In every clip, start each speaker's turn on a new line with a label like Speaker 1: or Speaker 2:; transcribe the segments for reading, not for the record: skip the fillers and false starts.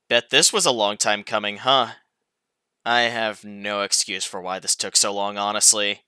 Speaker 1: Bet this was a long time coming, huh? I have no excuse for why this took so long, honestly.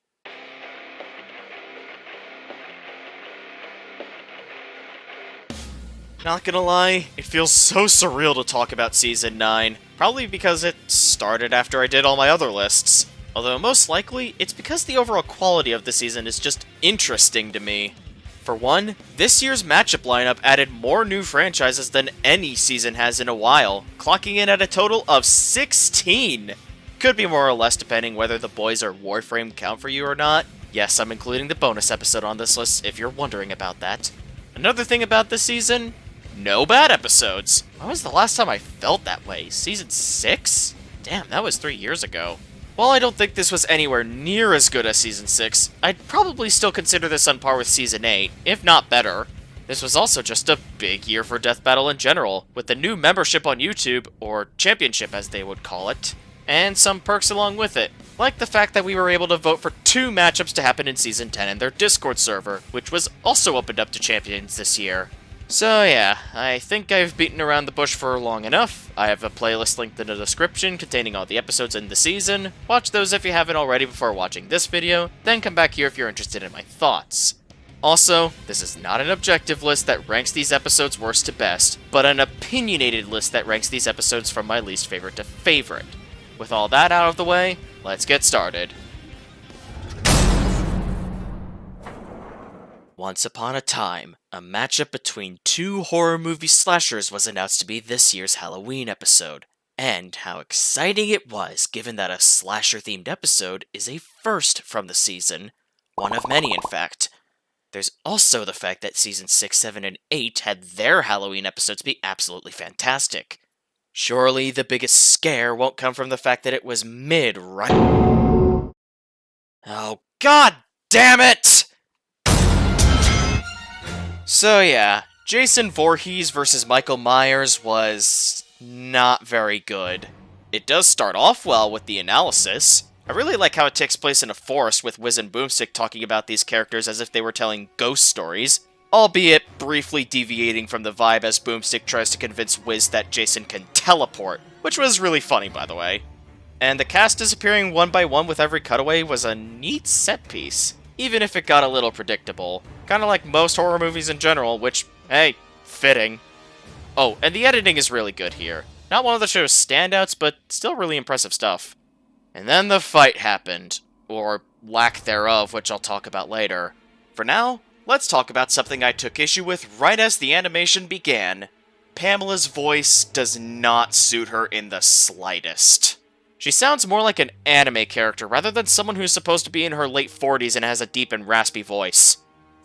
Speaker 1: Not gonna lie, it feels so surreal to talk about Season 9, probably because it started after I did all my other lists. Although most likely, it's because the overall quality of the season is just interesting to me. For one, this year's matchup lineup added more new franchises than any season has in a while, clocking in at a total of 16! Could be more or less depending whether the boys or Warframe count for you or not. Yes, I'm including the bonus episode on this list if you're wondering about that. Another thing about this season, no bad episodes. When was the last time I felt that way? Season 6? Damn, that was 3 years ago. While I don't think this was anywhere near as good as Season 6, I'd probably still consider this on par with Season 8, if not better. This was also just a big year for Death Battle in general, with the new membership on YouTube, or Championship as they would call it, and some perks along with it, like the fact that we were able to vote for 2 matchups to happen in Season 10 in their Discord server, which was also opened up to champions this year. So yeah, I think I've beaten around the bush for long enough. I have a playlist linked in the description containing all the episodes in the season. Watch those if you haven't already before watching this video, then come back here if you're interested in my thoughts. Also, this is not an objective list that ranks these episodes worst to best, but an opinionated list that ranks these episodes from my least favorite to favorite. With all that out of the way, let's get started. Once upon a time, a matchup between 2 horror movie slashers was announced to be this year's Halloween episode. And how exciting it was, given that a slasher-themed episode is a first from the season. One of many, in fact. There's also the fact that Season 6, 7, and 8 had their Halloween episodes be absolutely fantastic. Surely the biggest scare won't come from the fact that it was mid, right? Oh, god damn it! So yeah, Jason Voorhees versus Michael Myers was not very good. It does start off well with the analysis. I really like how it takes place in a forest with Wiz and Boomstick talking about these characters as if they were telling ghost stories, albeit briefly deviating from the vibe as Boomstick tries to convince Wiz that Jason can teleport, which was really funny by the way. And the cast disappearing one by one with every cutaway was a neat set piece, even if it got a little predictable. Kinda like most horror movies in general, which, hey, fitting. Oh, and the editing is really good here. Not one of the show's standouts, but still really impressive stuff. And then the fight happened, or lack thereof, which I'll talk about later. For now, let's talk about something I took issue with right as the animation began. Pamela's voice does not suit her in the slightest. She sounds more like an anime character rather than someone who's supposed to be in her late 40s and has a deep and raspy voice.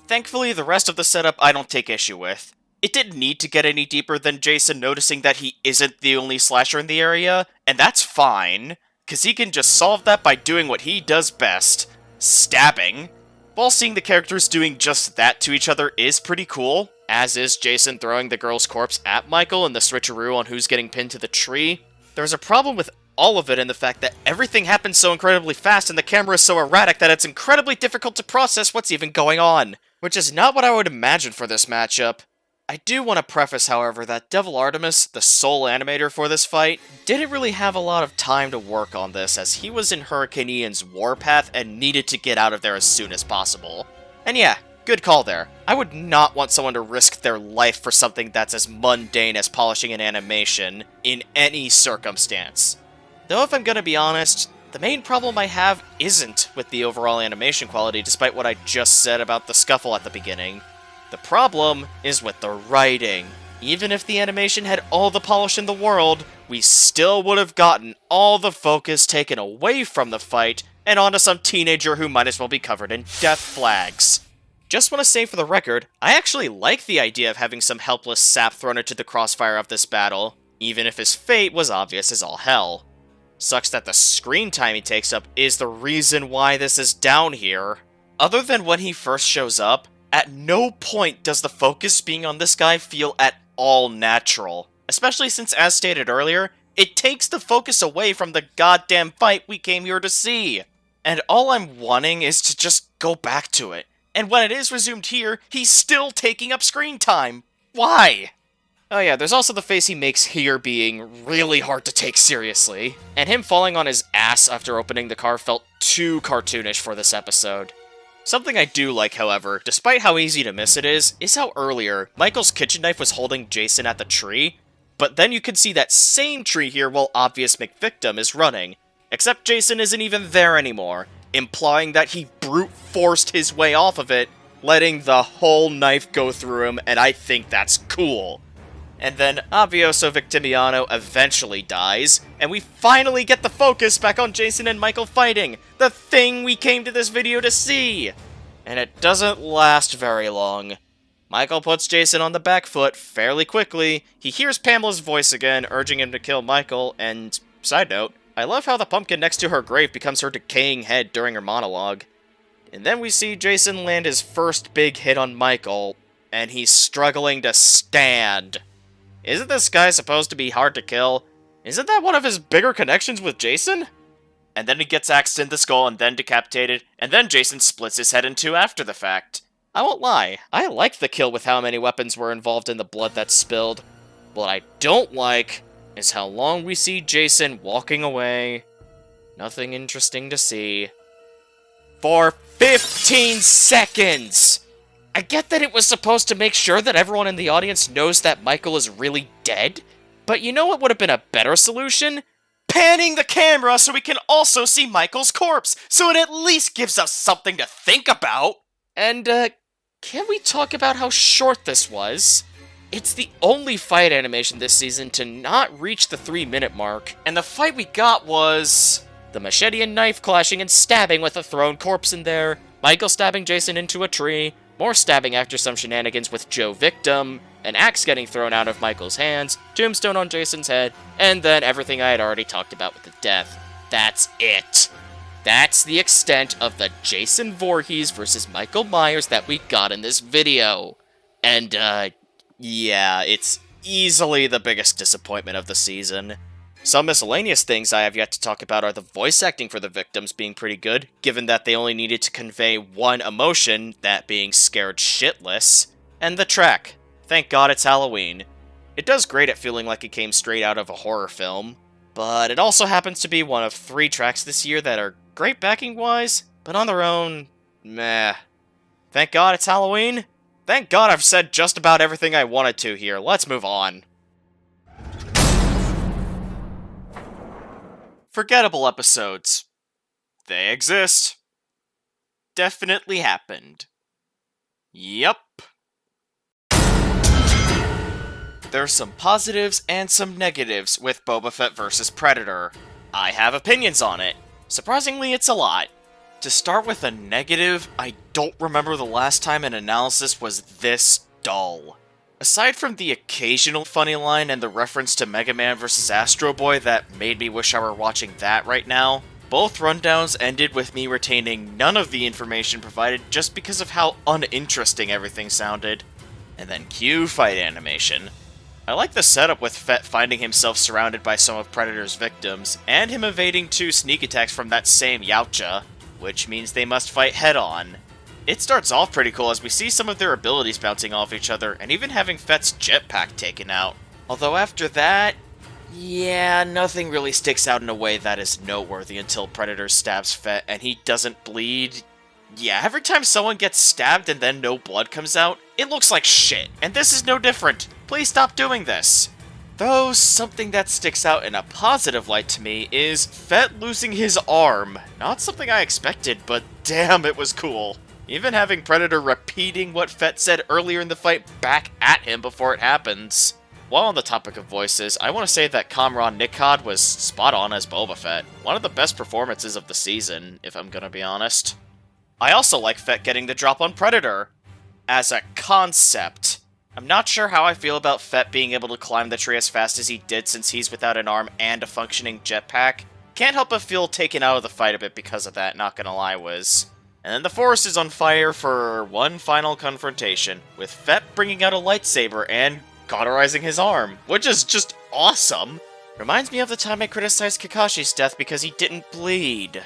Speaker 1: Thankfully, the rest of the setup I don't take issue with. It didn't need to get any deeper than Jason noticing that he isn't the only slasher in the area, and that's fine, because he can just solve that by doing what he does best, stabbing. While seeing the characters doing just that to each other is pretty cool, as is Jason throwing the girl's corpse at Michael and the switcheroo on who's getting pinned to the tree. There's a problem with all of it in the fact that everything happens so incredibly fast and the camera is so erratic that it's incredibly difficult to process what's even going on, which is not what I would imagine for this matchup. I do want to preface, however, that Devil Artemis, the sole animator for this fight, didn't really have a lot of time to work on this as he was in Hurricane Ian's warpath and needed to get out of there as soon as possible. And yeah, good call there. I would not want someone to risk their life for something that's as mundane as polishing an animation in any circumstance. Though if I'm gonna be honest, the main problem I have isn't with the overall animation quality despite what I just said about the scuffle at the beginning. The problem is with the writing. Even if the animation had all the polish in the world, we still would have gotten all the focus taken away from the fight and onto some teenager who might as well be covered in death flags. Just want to say for the record, I actually like the idea of having some helpless sap thrown into the crossfire of this battle, even if his fate was obvious as all hell. Sucks that the screen time he takes up is the reason why this is down here. Other than when he first shows up, at no point does the focus being on this guy feel at all natural. Especially since, as stated earlier, it takes the focus away from the goddamn fight we came here to see. And all I'm wanting is to just go back to it. And when it is resumed here, he's still taking up screen time. Why? Oh yeah, there's also the face he makes here being really hard to take seriously. And him falling on his ass after opening the car felt too cartoonish for this episode. Something I do like, however, despite how easy to miss it is how earlier, Michael's kitchen knife was holding Jason at the tree, but then you can see that same tree here while obvious McVictim is running, except Jason isn't even there anymore, implying that he brute forced his way off of it, letting the whole knife go through him, and I think that's cool. And then Avioso Victimiano eventually dies, and we finally get the focus back on Jason and Michael fighting, the thing we came to this video to see! And it doesn't last very long. Michael puts Jason on the back foot fairly quickly, he hears Pamela's voice again, urging him to kill Michael, and, side note, I love how the pumpkin next to her grave becomes her decaying head during her monologue. And then we see Jason land his first big hit on Michael, and he's struggling to stand. Isn't this guy supposed to be hard to kill? Isn't that one of his bigger connections with Jason? And then he gets axed in the skull and then decapitated, and then Jason splits his head in two after the fact. I won't lie, I like the kill with how many weapons were involved in the blood that spilled. What I don't like is how long we see Jason walking away. Nothing interesting to see. For 15 seconds! I get that it was supposed to make sure that everyone in the audience knows that Michael is really dead, but you know what would have been a better solution? Panning the camera so we can also see Michael's corpse, so it at least gives us something to think about! And, can we talk about how short this was? It's the only fight animation this season to not reach the 3-minute mark, and the fight we got was the machete and knife clashing and stabbing with a thrown corpse in there, Michael stabbing Jason into a tree, more stabbing after some shenanigans with Joe Victim, an axe getting thrown out of Michael's hands, tombstone on Jason's head, and then everything I had already talked about with the death. That's it. That's the extent of the Jason Voorhees versus Michael Myers that we got in this video. And, yeah, it's easily the biggest disappointment of the season. Some miscellaneous things I have yet to talk about are the voice acting for the victims being pretty good, given that they only needed to convey one emotion, that being scared shitless, and the track. Thank God it's Halloween. It does great at feeling like it came straight out of a horror film, but it also happens to be one of 3 tracks this year that are great backing-wise, but on their own, meh. Thank God it's Halloween. Thank God I've said just about everything I wanted to here. Let's move on. Forgettable episodes. They exist. Definitely happened. Yup. There's some positives and some negatives with Boba Fett vs. Predator. I have opinions on it. Surprisingly, it's a lot. To start with a negative, I don't remember the last time an analysis was this dull. Aside from the occasional funny line and the reference to Mega Man vs. Astro Boy that made me wish I were watching that right now, both rundowns ended with me retaining none of the information provided just because of how uninteresting everything sounded. And then cue fight animation. I like the setup with Fett finding himself surrounded by some of Predator's victims, and him evading 2 sneak attacks from that same Yautja, which means they must fight head-on. It starts off pretty cool as we see some of their abilities bouncing off each other, and even having Fett's jetpack taken out. Although after that, yeah, nothing really sticks out in a way that is noteworthy until Predator stabs Fett and he doesn't bleed. Yeah, every time someone gets stabbed and then no blood comes out, it looks like shit, and this is no different. Please stop doing this. Though, something that sticks out in a positive light to me is Fett losing his arm. Not something I expected, but damn, it was cool. Even having Predator repeating what Fett said earlier in the fight back at him before it happens. While on the topic of voices, I want to say that Kamran Nikhad was spot on as Boba Fett. One of the best performances of the season, if I'm gonna be honest. I also like Fett getting the drop on Predator. As a concept. I'm not sure how I feel about Fett being able to climb the tree as fast as he did since he's without an arm and a functioning jetpack. Can't help but feel taken out of the fight a bit because of that, not gonna lie, Wiz. And then the forest is on fire for one final confrontation, with Fett bringing out a lightsaber and cauterizing his arm, which is just awesome. Reminds me of the time I criticized Kakashi's death because he didn't bleed.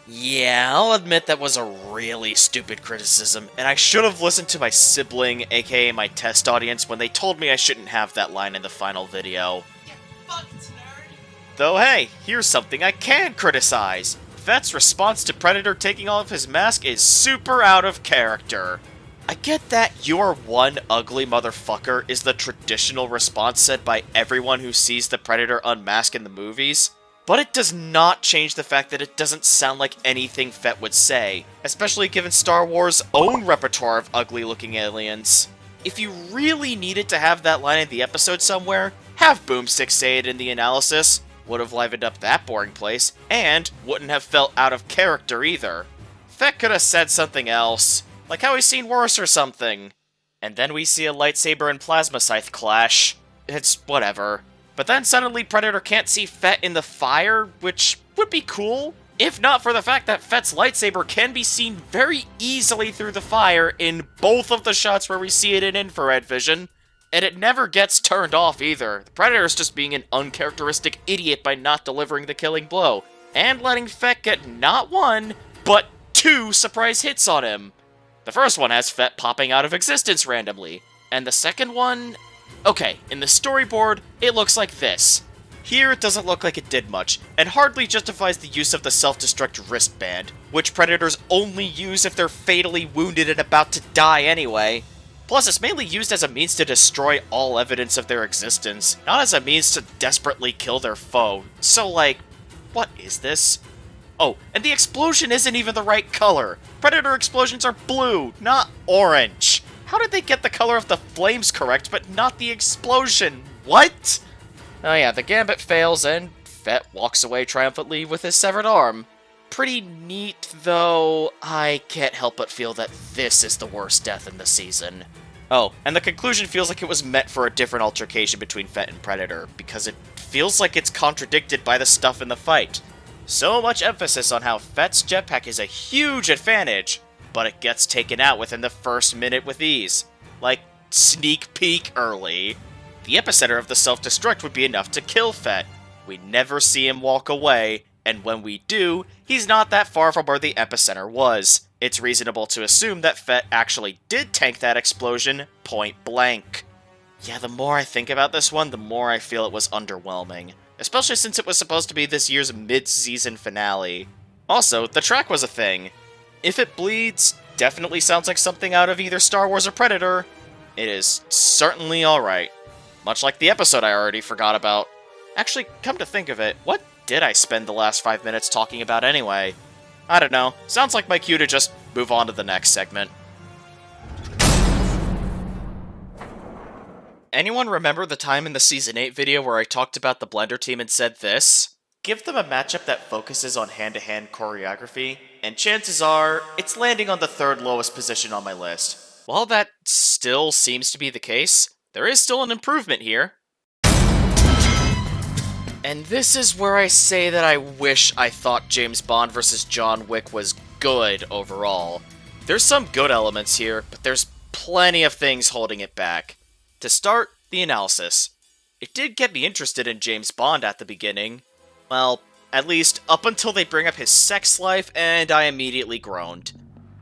Speaker 1: Yeah, I'll admit that was a really stupid criticism, and I should have listened to my sibling, aka my test audience, when they told me I shouldn't have that line in the final video.
Speaker 2: You fucked, nerd!
Speaker 1: Though hey, here's something I can criticize. Fett's response to Predator taking off his mask is super out of character. I get that "you're one ugly motherfucker" is the traditional response said by everyone who sees the Predator unmask in the movies, but it does not change the fact that it doesn't sound like anything Fett would say, especially given Star Wars' own repertoire of ugly-looking aliens. If you really needed to have that line in the episode somewhere, have Boomstick say it in the analysis. Would have livened up that boring place, and wouldn't have felt out of character either. Fett could have said something else, like how he's seen worse or something. And then we see a lightsaber and plasma scythe clash. It's whatever. But then suddenly Predator can't see Fett in the fire, which would be cool, if not for the fact that Fett's lightsaber can be seen very easily through the fire in both of the shots where we see it in infrared vision. And it never gets turned off either. The Predator's just being an uncharacteristic idiot by not delivering the killing blow, and letting Fett get not one, but 2 surprise hits on him. The first one has Fett popping out of existence randomly, and the second one... Okay, in the storyboard, it looks like this. Here it doesn't look like it did much, and hardly justifies the use of the self-destruct wristband, which Predators only use if they're fatally wounded and about to die anyway. Plus, it's mainly used as a means to destroy all evidence of their existence, not as a means to desperately kill their foe. So, like, what is this? Oh, and the explosion isn't even the right color. Predator explosions are blue, not orange. How did they get the color of the flames correct, but not the explosion? What? Oh yeah, the gambit fails, and Fett walks away triumphantly with his severed arm. Pretty neat, though I can't help but feel that this is the worst death in the season. Oh, and the conclusion feels like it was meant for a different altercation between Fett and Predator, because it feels like it's contradicted by the stuff in the fight. So much emphasis on how Fett's jetpack is a huge advantage, but it gets taken out within the first minute with ease. Like, sneak peek early. The epicenter of the self-destruct would be enough to kill Fett. We never see him walk away, and when we do, he's not that far from where the epicenter was. It's reasonable to assume that Fett actually did tank that explosion point blank. Yeah, the more I think about this one, the more I feel it was underwhelming. Especially since it was supposed to be this year's mid-season finale. Also, the track was a thing. If it bleeds, definitely sounds like something out of either Star Wars or Predator. It is certainly alright. Much like the episode I already forgot about. Actually, come to think of it, what did I spend the last 5 minutes talking about anyway? I don't know. Sounds like my cue to just move on to the next segment. Anyone remember the time in the Season 8 video where I talked about the Blender team and said this? Give them a matchup that focuses on hand-to-hand choreography, and chances are, it's landing on the 3rd lowest position on my list. While that still seems to be the case, there is still an improvement here. And this is where I say that I wish I thought James Bond vs. John Wick was good overall. There's some good elements here, but there's plenty of things holding it back. To start, the analysis. It did get me interested in James Bond at the beginning. Well, at least up until they bring up his sex life, and I immediately groaned.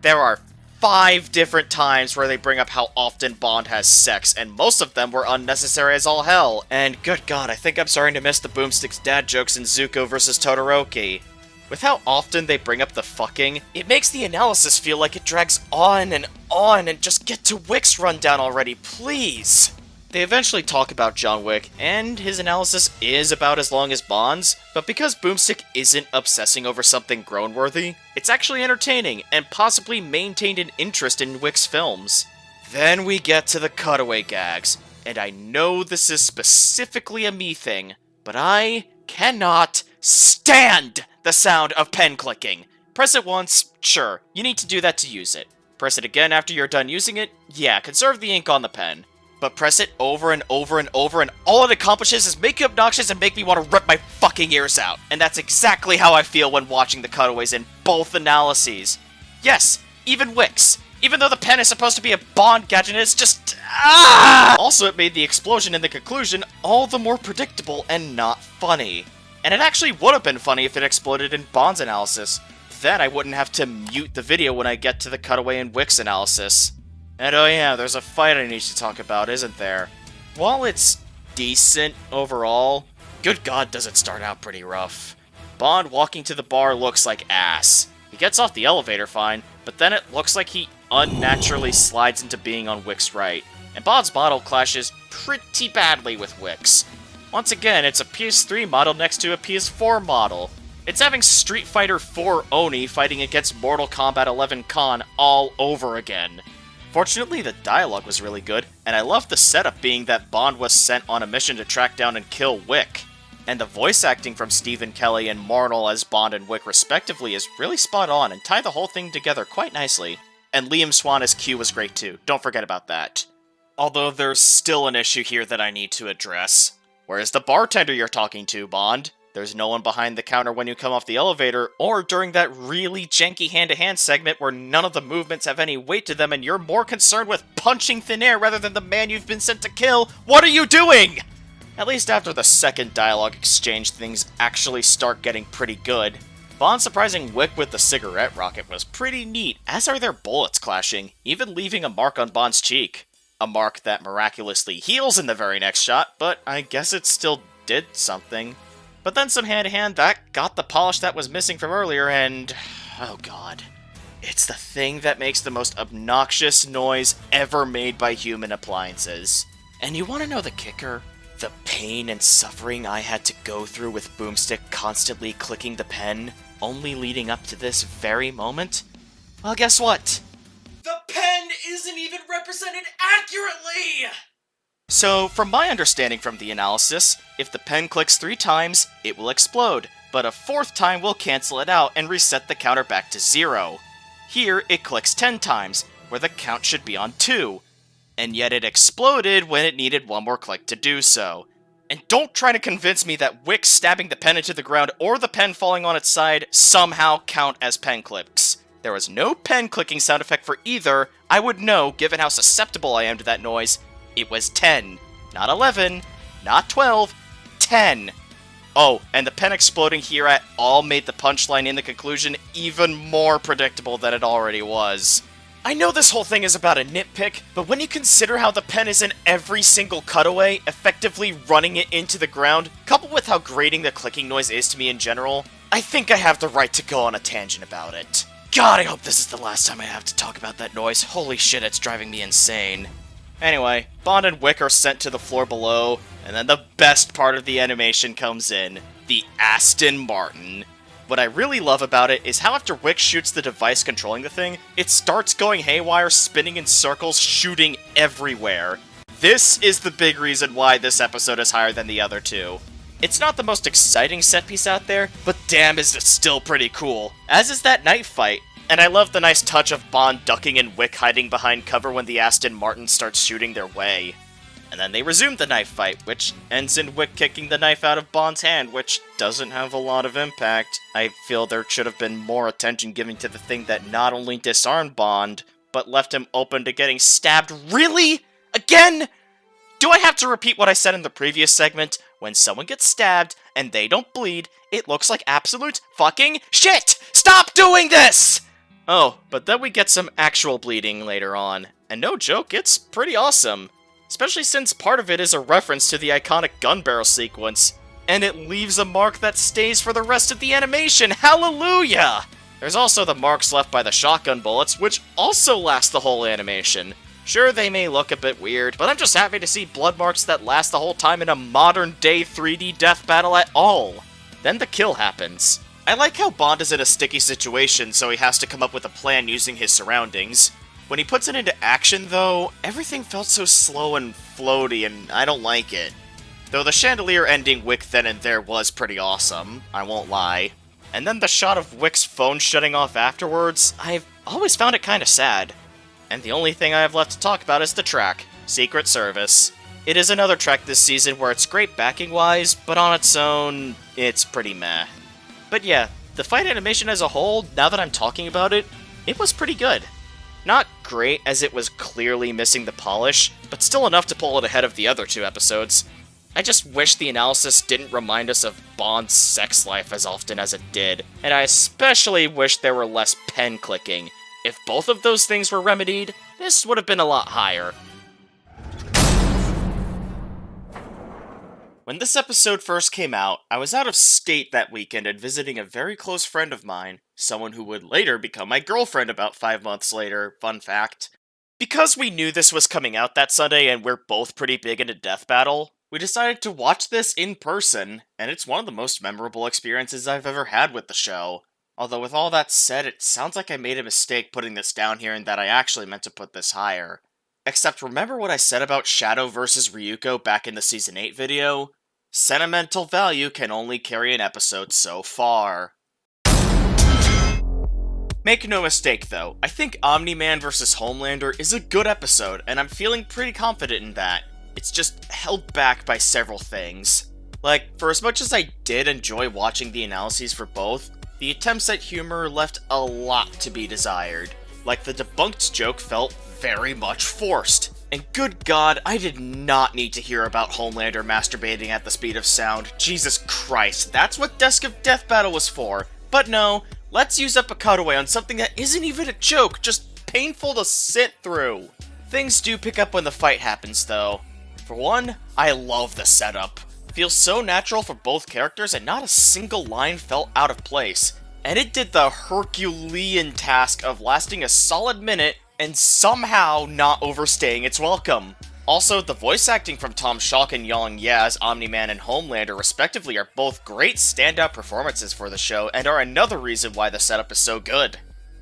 Speaker 1: There are 5 different times where they bring up how often Bond has sex, and most of them were unnecessary as all hell. And good god, I think I'm starting to miss the Boomstick's dad jokes in Zuko vs. Todoroki. With how often they bring up the fucking, it makes the analysis feel like it drags on, and just get to Wick's rundown already, please! They eventually talk about John Wick, and his analysis is about as long as Bond's, but because Boomstick isn't obsessing over something groan-worthy, it's actually entertaining, and possibly maintained an interest in Wick's films. Then we get to the cutaway gags, and I know this is specifically a me thing, but I cannot stand the sound of pen clicking. Press it once, sure, you need to do that to use it. Press it again after you're done using it, yeah, conserve the ink on the pen. But press it over and over and over, and all it accomplishes is make you obnoxious and make me want to rip my fucking ears out. And that's exactly how I feel when watching the cutaways in both analyses. Yes, even Wick's. Even though the pen is supposed to be a Bond gadget, it's just... ah! Also, it made the explosion in the conclusion all the more predictable and not funny. And it actually would have been funny if it exploded in Bond's analysis. then I wouldn't have to mute the video when I get to the cutaway and Wick's analysis. And oh yeah, there's a fight I need to talk about, isn't there? While it's decent overall, good god does it start out pretty rough. Bond walking to the bar looks like ass. He gets off the elevator fine, but then it looks like he unnaturally slides into being on Wick's right, and Bond's model clashes pretty badly with Wick's. Once again, it's a PS3 model next to a PS4 model. It's having Street Fighter 4 Oni fighting against Mortal Kombat 11 Khan all over again. Fortunately, the dialogue was really good, and I love the setup being that Bond was sent on a mission to track down and kill Wick. And the voice acting from Stephen Kelly and Marnell as Bond and Wick respectively is really spot on and tie the whole thing together quite nicely. And Liam Swan as Q was great too, don't forget about that. Although there's still an issue here that I need to address. Where's the bartender you're talking to, Bond? There's no one behind the counter when you come off the elevator, or during that really janky hand-to-hand segment where none of the movements have any weight to them and you're more concerned with punching thin air rather than the man you've been sent to kill. What are you doing? At least after the second dialogue exchange, things actually start getting pretty good. Bond surprising Wick with the cigarette rocket was pretty neat, as are their bullets clashing, even leaving a mark on Bond's cheek. A mark that miraculously heals in the very next shot, but I guess it still did something. But then some hand-to-hand that got the polish that was missing from earlier, and oh god. It's the thing that makes the most obnoxious noise ever made by human appliances. And you want to know the kicker? The pain and suffering I had to go through with Boomstick constantly clicking the pen, only leading up to this very moment? Well, guess what?
Speaker 2: The pen isn't even represented accurately!
Speaker 1: So, from my understanding from the analysis, if the pen clicks 3 times, it will explode, but a 4th time will cancel it out and reset the counter back to 0. Here, it clicks 10 times, where the count should be on 2. And yet it exploded when it needed one more click to do so. And don't try to convince me that Wick stabbing the pen into the ground or the pen falling on its side somehow count as pen clicks. There was no pen clicking sound effect for either. I would know, given how susceptible I am to that noise. It was 10. Not 11, not 12, 10. Oh, and the pen exploding here at all made the punchline in the conclusion even more predictable than it already was. I know this whole thing is about a nitpick, but when you consider how the pen is in every single cutaway, effectively running it into the ground, coupled with how grating the clicking noise is to me in general, I think I have the right to go on a tangent about it. God, I hope this is the last time I have to talk about that noise. Holy shit, it's driving me insane. Anyway, Bond and Wick are sent to the floor below, and then the best part of the animation comes in, the Aston Martin. What I really love about it is how after Wick shoots the device controlling the thing, it starts going haywire, spinning in circles, shooting everywhere. This is the big reason why this episode is higher than the other two. It's not the most exciting set piece out there, but damn is it still pretty cool. As is that knife fight. And I love the nice touch of Bond ducking and Wick hiding behind cover when the Aston Martin starts shooting their way. And then they resume the knife fight, which ends in Wick kicking the knife out of Bond's hand, which doesn't have a lot of impact. I feel there should have been more attention given to the thing that not only disarmed Bond, but left him open to getting stabbed. Really? Again? Do I have to repeat what I said in the previous segment? When someone gets stabbed and they don't bleed, it looks like absolute fucking shit! Stop doing this! Oh, but then we get some actual bleeding later on. And no joke, it's pretty awesome. Especially since part of it is a reference to the iconic gun barrel sequence. And it leaves a mark that stays for the rest of the animation. Hallelujah! There's also the marks left by the shotgun bullets, which also last the whole animation. Sure, they may look a bit weird, but I'm just happy to see blood marks that last the whole time in a modern-day 3D death battle at all. Then the kill happens. I like how Bond is in a sticky situation, so he has to come up with a plan using his surroundings. When he puts it into action, though, everything felt so slow and floaty, and I don't like it. Though the chandelier ending Wick then and there was pretty awesome, I won't lie. And then the shot of Wick's phone shutting off afterwards, I've always found it kinda sad. And the only thing I have left to talk about is the track, Secret Service. It is another track this season where it's great backing-wise, but on its own, it's pretty meh. But yeah, the fight animation as a whole, now that I'm talking about it, it was pretty good. Not great, as it was clearly missing the polish, but still enough to pull it ahead of the other two episodes. I just wish the analysis didn't remind us of Bond's sex life as often as it did, and I especially wish there were less pen clicking. If both of those things were remedied, this would have been a lot higher. When this episode first came out, I was out of state that weekend and visiting a very close friend of mine, someone who would later become my girlfriend about 5 months later, fun fact. Because we knew this was coming out that Sunday and we're both pretty big into Death Battle, we decided to watch this in person, and it's one of the most memorable experiences I've ever had with the show. Although with all that said, it sounds like I made a mistake putting this down here and that I actually meant to put this higher. Except remember what I said about Shadow vs. Ryuko back in the Season 8 video? Sentimental value can only carry an episode so far. Make no mistake though, I think Omni-Man vs. Homelander is a good episode, and I'm feeling pretty confident in that. It's just held back by several things. Like, for as much as I did enjoy watching the analyses for both, the attempts at humor left a lot to be desired. Like, the debunked joke felt very much forced. And good God, I did not need to hear about Homelander masturbating at the speed of sound. Jesus Christ, that's what Desk of Death Battle was for. But no, let's use up a cutaway on something that isn't even a joke, just painful to sit through. Things do pick up when the fight happens, though. For one, I love the setup. It feels so natural for both characters and not a single line felt out of place. And it did the Herculean task of lasting a solid minute and somehow not overstaying its welcome. Also, the voice acting from Tom Schalk and Yang Ye as Omni-Man and Homelander respectively are both great standout performances for the show and are another reason why the setup is so good.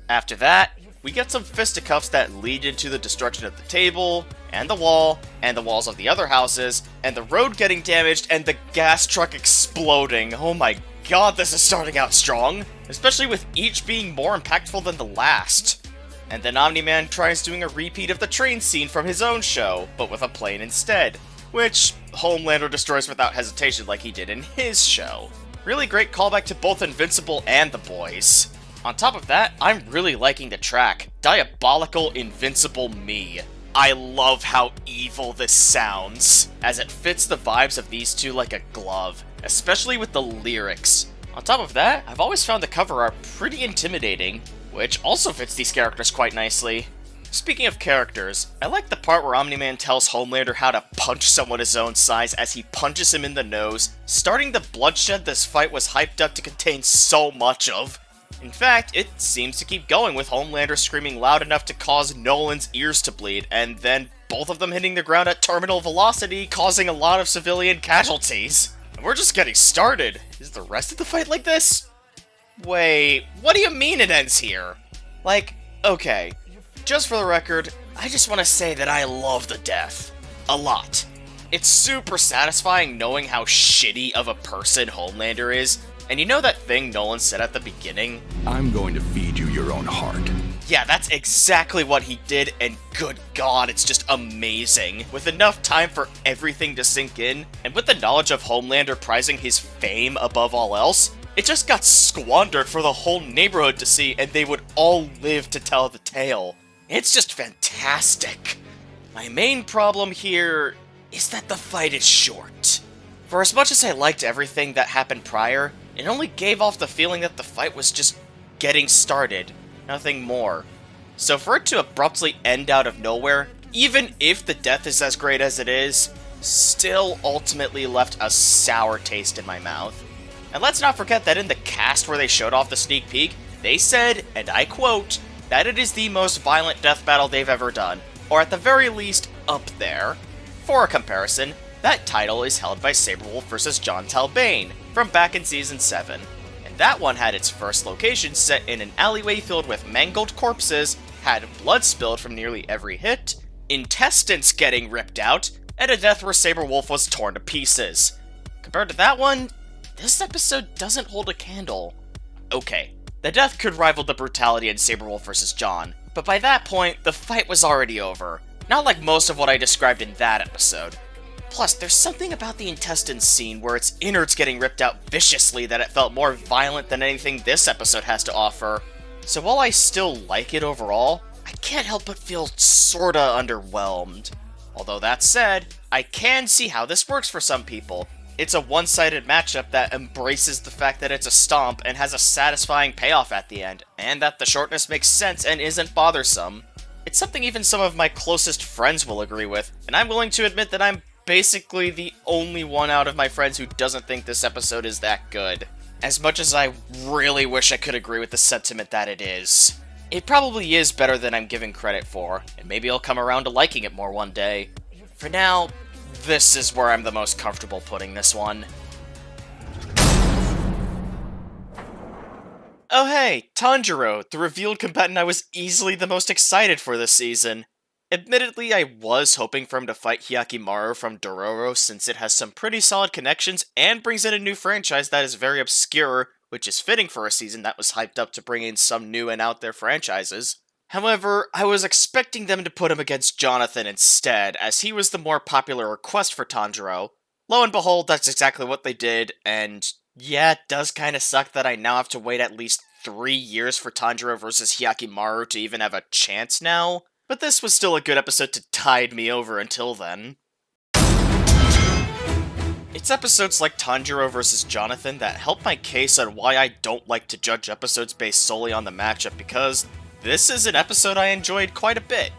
Speaker 1: After that, we get some fisticuffs that lead into the destruction of the table, and the wall, and the walls of the other houses, and the road getting damaged, and the gas truck exploding. Oh my god, this is starting out strong! Especially with each being more impactful than the last. And then Omni-Man tries doing a repeat of the train scene from his own show, but with a plane instead, which Homelander destroys without hesitation like he did in his show. Really great callback to both Invincible and The Boys. On top of that, I'm really liking the track, Diabolical Invincible Me. I love how evil this sounds, as it fits the vibes of these two like a glove, especially with the lyrics. On top of that, I've always found the cover art pretty intimidating, which also fits these characters quite nicely. Speaking of characters, I like the part where Omni-Man tells Homelander how to punch someone his own size as he punches him in the nose, starting the bloodshed this fight was hyped up to contain so much of. In fact, it seems to keep going with Homelander screaming loud enough to cause Nolan's ears to bleed, and then both of them hitting the ground at terminal velocity, causing a lot of civilian casualties. And we're just getting started. Is the rest of the fight like this? Wait, what do you mean it ends here? Like, okay, just for the record, I just want to say that I love the death. A lot. It's super satisfying knowing how shitty of a person Homelander is, and you know that thing Nolan said at the beginning?
Speaker 3: I'm going to feed you your own heart.
Speaker 1: Yeah, that's exactly what he did, and good god, it's just amazing. With enough time for everything to sink in, and with the knowledge of Homelander prizing his fame above all else, it just got squandered for the whole neighborhood to see, and they would all live to tell the tale. It's just fantastic. My main problem here is that the fight is short. For as much as I liked everything that happened prior, it only gave off the feeling that the fight was just getting started, nothing more. So for it to abruptly end out of nowhere, even if the death is as great as it is, still ultimately left a sour taste in my mouth. And let's not forget that in the cast where they showed off the sneak peek, they said, and I quote, that it is the most violent death battle they've ever done, or at the very least, up there. For a comparison, that title is held by Saberwolf vs. John Talbane, from back in Season 7. And that one had its first location set in an alleyway filled with mangled corpses, had blood spilled from nearly every hit, intestines getting ripped out, and a death where Saberwolf was torn to pieces. Compared to that one, this episode doesn't hold a candle. Okay, the death could rival the brutality in Saberwolf vs. John, but by that point, the fight was already over. Not like most of what I described in that episode. Plus, there's something about the intestines scene where its innards getting ripped out viciously that it felt more violent than anything this episode has to offer. So while I still like it overall, I can't help but feel sorta underwhelmed. Although that said, I can see how this works for some people. It's a one-sided matchup that embraces the fact that it's a stomp and has a satisfying payoff at the end, and that the shortness makes sense and isn't bothersome. It's something even some of my closest friends will agree with, and I'm willing to admit that I'm basically the only one out of my friends who doesn't think this episode is that good. As much as I really wish I could agree with the sentiment that it is. It probably is better than I'm giving credit for, and maybe I'll come around to liking it more one day. For now, this is where I'm the most comfortable putting this one. Oh hey, Tanjiro, the revealed combatant I was easily the most excited for this season. Admittedly, I was hoping for him to fight Hyakimaru from Dororo since it has some pretty solid connections and brings in a new franchise that is very obscure, which is fitting for a season that was hyped up to bring in some new and out there franchises. However, I was expecting them to put him against Jonathan instead, as he was the more popular request for Tanjiro. Lo and behold, that's exactly what they did, and yeah, it does kinda suck that I now have to wait at least 3 years for Tanjiro versus Hyakimaru to even have a chance now, but this was still a good episode to tide me over until then. It's episodes like Tanjiro vs. Jonathan that help my case on why I don't like to judge episodes based solely on the matchup, because this is an episode I enjoyed quite a bit.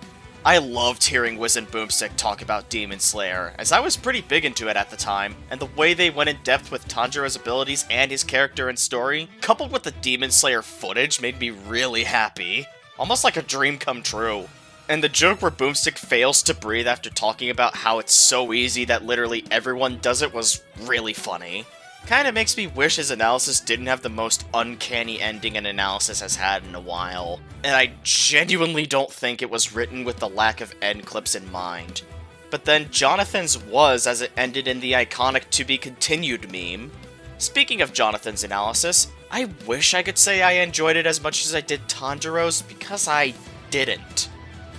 Speaker 1: I loved hearing Wiz and Boomstick talk about Demon Slayer, as I was pretty big into it at the time, and the way they went in depth with Tanjiro's abilities and his character and story, coupled with the Demon Slayer footage, made me really happy. Almost like a dream come true. And the joke where Boomstick fails to breathe after talking about how it's so easy that literally everyone does it was really funny. Kinda makes me wish his analysis didn't have the most uncanny ending an analysis has had in a while. And I genuinely don't think it was written with the lack of end clips in mind. But then Jonathan's was, as it ended in the iconic to be continued meme. Speaking of Jonathan's analysis, I wish I could say I enjoyed it as much as I did Tanjiro's, because I didn't.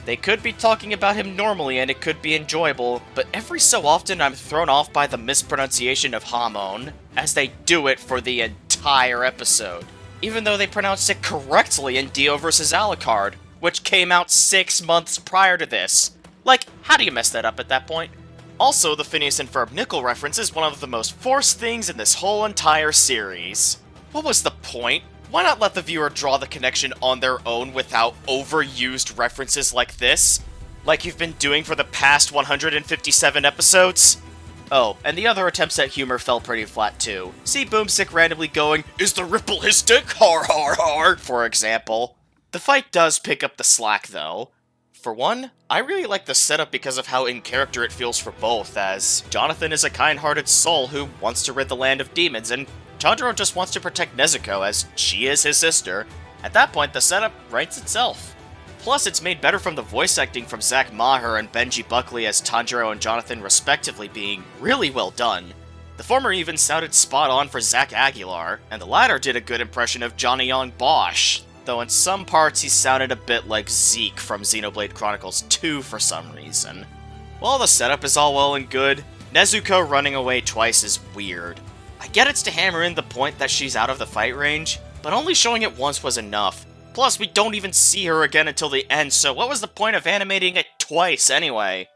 Speaker 1: They could be talking about him normally and it could be enjoyable, but every so often I'm thrown off by the mispronunciation of Hamon, as they do it for the entire episode. Even though they pronounced it correctly in Dio vs. Alucard, which came out 6 months prior to this. Like, how do you mess that up at that point? Also, the Phineas and Ferb Nickel reference is one of the most forced things in this whole entire series. What was the point? Why not let the viewer draw the connection on their own without overused references like this? Like you've been doing for the past 157 episodes? Oh, and the other attempts at humor fell pretty flat too. See Boomstick randomly going, "Is the ripple his dick? Har har har," for example. The fight does pick up the slack though. For one, I really like the setup because of how in character it feels for both, as Jonathan is a kind-hearted soul who wants to rid the land of demons, and Tanjiro just wants to protect Nezuko, as she is his sister. At that point, the setup writes itself. Plus, it's made better from the voice acting from Zach Maher and Benji Buckley as Tanjiro and Jonathan respectively being really well done. The former even sounded spot on for Zach Aguilar, and the latter did a good impression of Johnny Young Bosch, though in some parts he sounded a bit like Zeke from Xenoblade Chronicles 2 for some reason. While the setup is all well and good, Nezuko running away twice is weird. I get it's to hammer in the point that she's out of the fight range, but only showing it once was enough. Plus, we don't even see her again until the end, so what was the point of animating it twice anyway?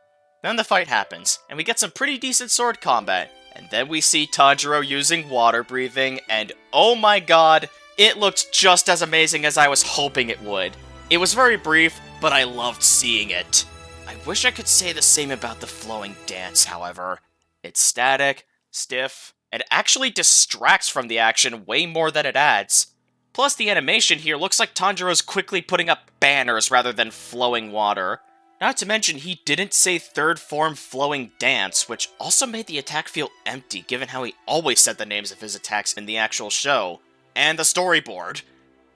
Speaker 1: Then the fight happens, and we get some pretty decent sword combat, and then we see Tanjiro using water breathing, and oh my god, it looked just as amazing as I was hoping it would. It was very brief, but I loved seeing it. I wish I could say the same about the flowing dance, however. It's static, stiff, and actually distracts from the action way more than it adds. Plus, the animation here looks like Tanjiro's quickly putting up banners rather than flowing water. Not to mention, he didn't say third form flowing dance, which also made the attack feel empty given how he always said the names of his attacks in the actual show. And the storyboard.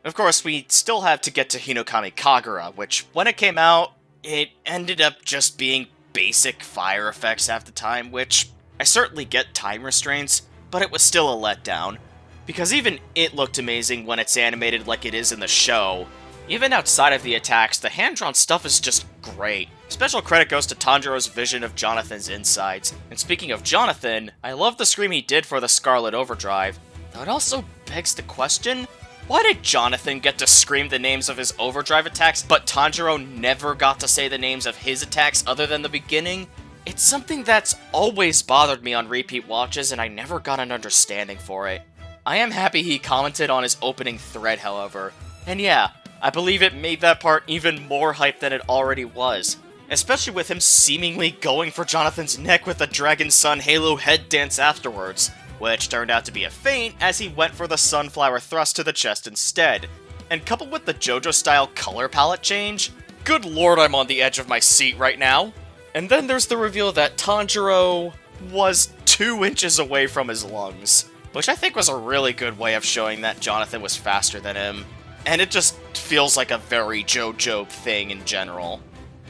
Speaker 1: Of course, we still have to get to Hinokami Kagura, which, when it came out, it ended up just being basic fire effects half the time, which I certainly get time restraints, but it was still a letdown. Because even it looked amazing when it's animated like it is in the show. Even outside of the attacks, the hand-drawn stuff is just great. Special credit goes to Tanjiro's vision of Jonathan's insides. And speaking of Jonathan, I love the scream he did for the Scarlet Overdrive. Though it also begs the question, Why did Jonathan get to scream the names of his overdrive attacks, but Tanjiro never got to say the names of his attacks other than the beginning? It's something that's always bothered me on repeat watches, and I never got an understanding for it. I am happy he commented on his opening thread, however. And yeah, I believe it made that part even more hype than it already was. Especially with him seemingly going for Jonathan's neck with the Dragon Sun Halo head dance afterwards, which turned out to be a feint as he went for the Sunflower Thrust to the chest instead. And coupled with the JoJo-style color palette change, good lord, I'm on the edge of my seat right now. And then there's the reveal that Tanjiro was 2 inches away from his lungs, which I think was a really good way of showing that Jonathan was faster than him. And it just feels like a very JoJo thing in general.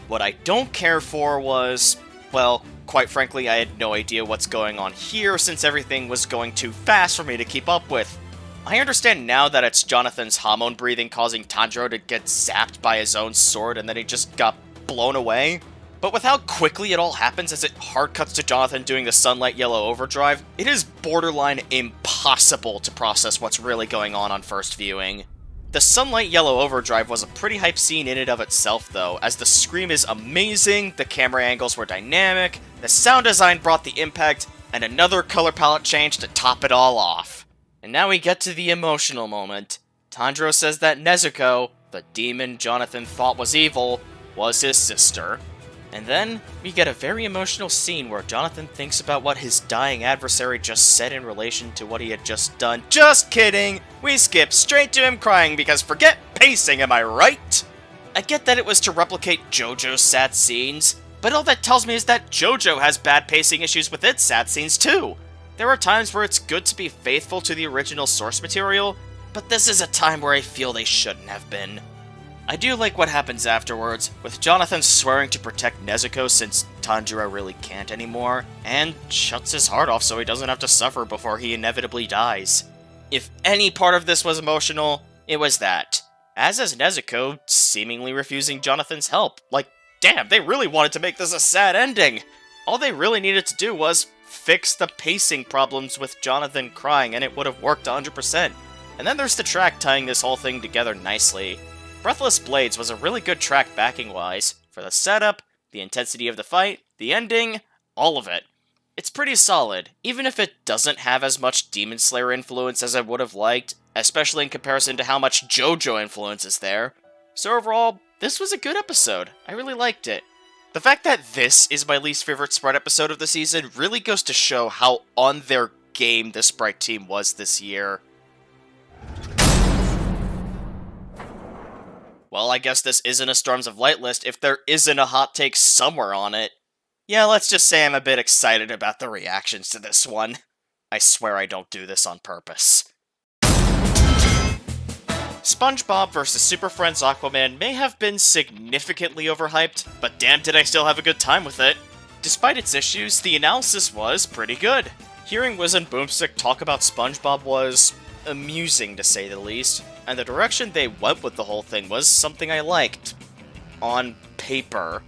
Speaker 1: What I don't care for was, well, quite frankly, I had no idea what's going on here since everything was going too fast for me to keep up with. I understand now that it's Jonathan's hormone breathing causing Tanjiro to get zapped by his own sword and then he just got blown away. But with how quickly it all happens as it hard cuts to Jonathan doing the Sunlight Yellow Overdrive, it is borderline impossible to process what's really going on first viewing. The Sunlight Yellow Overdrive was a pretty hype scene in and of itself though, as the scream is amazing, the camera angles were dynamic, the sound design brought the impact, and another color palette change to top it all off. And now we get to the emotional moment. Tanjiro says that Nezuko, the demon Jonathan thought was evil, was his sister. And then, we get a very emotional scene where Jonathan thinks about what his dying adversary just said in relation to what he had just done. Just kidding! We skip straight to him crying because forget pacing, am I right? I get that it was to replicate JoJo's sad scenes, but all that tells me is that JoJo has bad pacing issues with its sad scenes too. There are times where it's good to be faithful to the original source material, but this is a time where I feel they shouldn't have been. I do like what happens afterwards, with Jonathan swearing to protect Nezuko since Tanjiro really can't anymore, and shuts his heart off so he doesn't have to suffer before he inevitably dies. If any part of this was emotional, it was that. As is Nezuko seemingly refusing Jonathan's help. Like, damn, they really wanted to make this a sad ending! All they really needed to do was fix the pacing problems with Jonathan crying and it would have worked 100%. And then there's the track tying this whole thing together nicely. Breathless Blades was a really good track backing-wise, for the setup, the intensity of the fight, the ending, all of it. It's pretty solid, even if it doesn't have as much Demon Slayer influence as I would have liked, especially in comparison to how much JoJo influence is there. So overall, this was a good episode. I really liked it. The fact that this is my least favorite Sprite episode of the season really goes to show how on their game the Sprite team was this year. Well, I guess this isn't a Storms of Light list if there isn't a hot take somewhere on it. Yeah, let's just say I'm a bit excited about the reactions to this one. I swear I don't do this on purpose. SpongeBob vs. Super Friends Aquaman may have been significantly overhyped, but damn did I still have a good time with it. Despite its issues, the analysis was pretty good. Hearing Wiz and Boomstick talk about SpongeBob was amusing to say the least, and the direction they went with the whole thing was something I liked. On paper.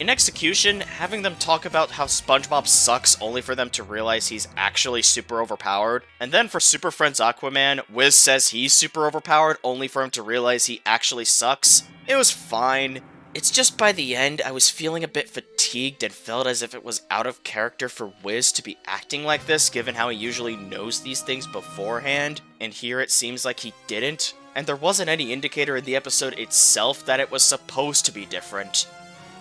Speaker 1: In execution, having them talk about how SpongeBob sucks only for them to realize he's actually super overpowered, and then for Super Friends Aquaman, Wiz says he's super overpowered only for him to realize he actually sucks, it was fine. It's just by the end, I was feeling a bit fatigued and felt as if it was out of character for Wiz to be acting like this, given how he usually knows these things beforehand, and here it seems like he didn't, and there wasn't any indicator in the episode itself that it was supposed to be different.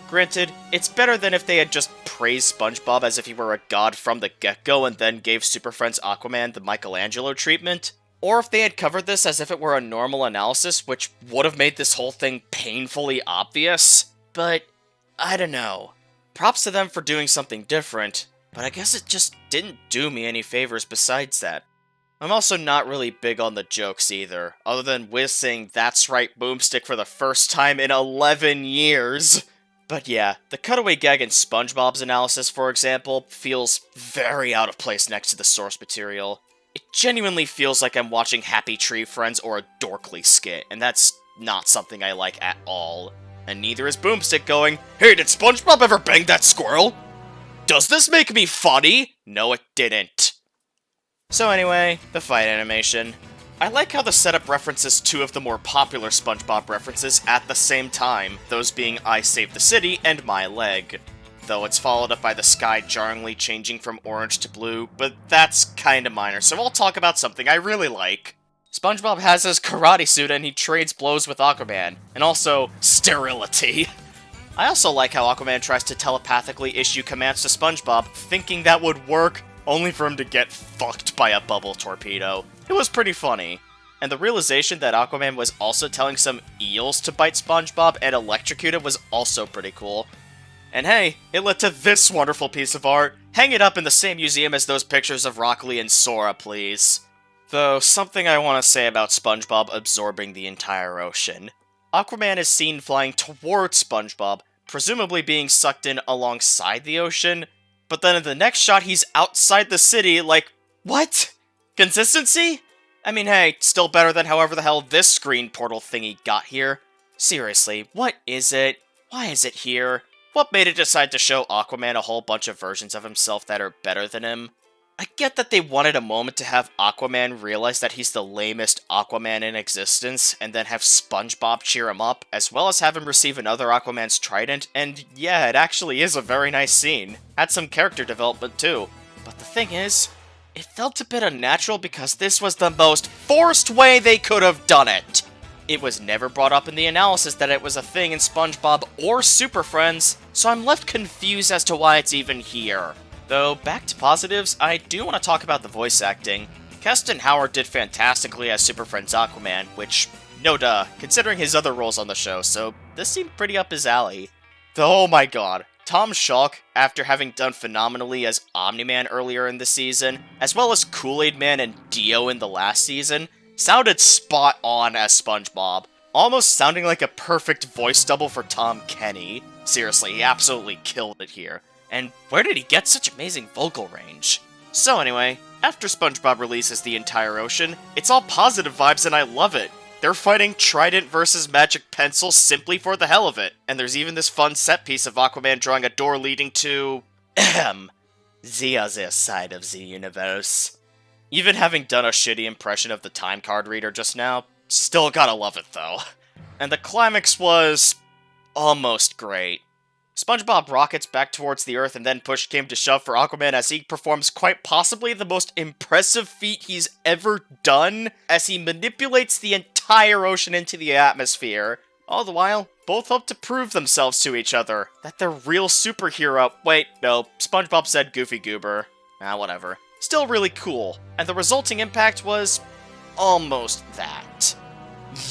Speaker 1: Granted, it's better than if they had just praised SpongeBob as if he were a god from the get-go and then gave Super Friends Aquaman the Michelangelo treatment, or if they had covered this as if it were a normal analysis, which would have made this whole thing painfully obvious, but I don't know. Props to them for doing something different, but I guess it just didn't do me any favors besides that. I'm also not really big on the jokes either, other than Wiz saying "That's right, Boomstick" for the first time in 11 years. But yeah, the cutaway gag in SpongeBob's analysis, for example, feels very out of place next to the source material. It genuinely feels like I'm watching Happy Tree Friends or a Dorkly skit, and that's not something I like at all. And neither is Boomstick going, "Hey, did SpongeBob ever bang that squirrel? Does this make me funny?" No, it didn't. So anyway, the fight animation. I like how the setup references two of the more popular SpongeBob references at the same time, those being I Saved the City and My Leg. Though it's followed up by the sky jarringly changing from orange to blue, but that's kinda minor, so I'll talk about something I really like. SpongeBob has his karate suit and he trades blows with Aquaman, and also sterility. I also like how Aquaman tries to telepathically issue commands to SpongeBob, thinking that would work, only for him to get fucked by a bubble torpedo. It was pretty funny. And the realization that Aquaman was also telling some eels to bite SpongeBob and electrocute him was also pretty cool. And hey, it led to this wonderful piece of art. Hang it up in the same museum as those pictures of Rock Lee and Sora, please. Though, something I want to say about SpongeBob absorbing the entire ocean. Aquaman is seen flying towards SpongeBob, presumably being sucked in alongside the ocean, but then in the next shot he's outside the city, like, what? Consistency? I mean, hey, still better than however the hell this screen portal thingy got here. Seriously, what is it? Why is it here? What made it decide to show Aquaman a whole bunch of versions of himself that are better than him? I get that they wanted a moment to have Aquaman realize that he's the lamest Aquaman in existence, and then have SpongeBob cheer him up, as well as have him receive another Aquaman's trident, and yeah, it actually is a very nice scene. Had some character development too. But the thing is, it felt a bit unnatural because this was the most forced way they could have done it. It was never brought up in the analysis that it was a thing in SpongeBob or Super Friends, so I'm left confused as to why it's even here. Though, back to positives, I do want to talk about the voice acting. Keston Howard did fantastically as Super Friends Aquaman, which, no duh, considering his other roles on the show, so this seemed pretty up his alley. Though, oh my god, Tom Schalk, after having done phenomenally as Omni-Man earlier in the season, as well as Kool-Aid Man and Dio in the last season, sounded spot on as SpongeBob, almost sounding like a perfect voice double for Tom Kenny. Seriously, he absolutely killed it here. And where did he get such amazing vocal range? So anyway, after SpongeBob releases the entire ocean, it's all positive vibes and I love it. They're fighting Trident versus Magic Pencil simply for the hell of it. And there's even this fun set piece of Aquaman drawing a door leading to... the other side of the universe. Even having done a shitty impression of the time card reader just now, still gotta love it though. And the climax was... almost great. SpongeBob rockets back towards the Earth and then push came to shove for Aquaman as he performs quite possibly the most impressive feat he's ever done, as he manipulates the entire ocean into the atmosphere. All the while, both hope to prove themselves to each other, that they're real superhero- wait, no, SpongeBob said Goofy Goober. Whatever. Still really cool, and the resulting impact was... almost that.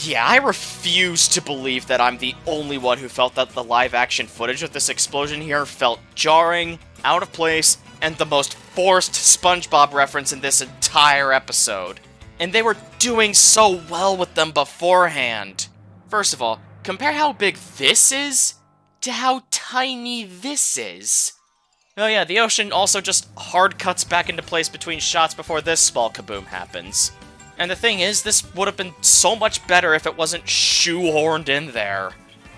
Speaker 1: Yeah, I refuse to believe that I'm the only one who felt that the live-action footage of this explosion here felt jarring, out of place, and the most forced SpongeBob reference in this entire episode. And they were doing so well with them beforehand. First of all, compare how big this is to how tiny this is. Oh yeah, the ocean also just hard cuts back into place between shots before this small kaboom happens. And the thing is, this would have been so much better if it wasn't shoehorned in there.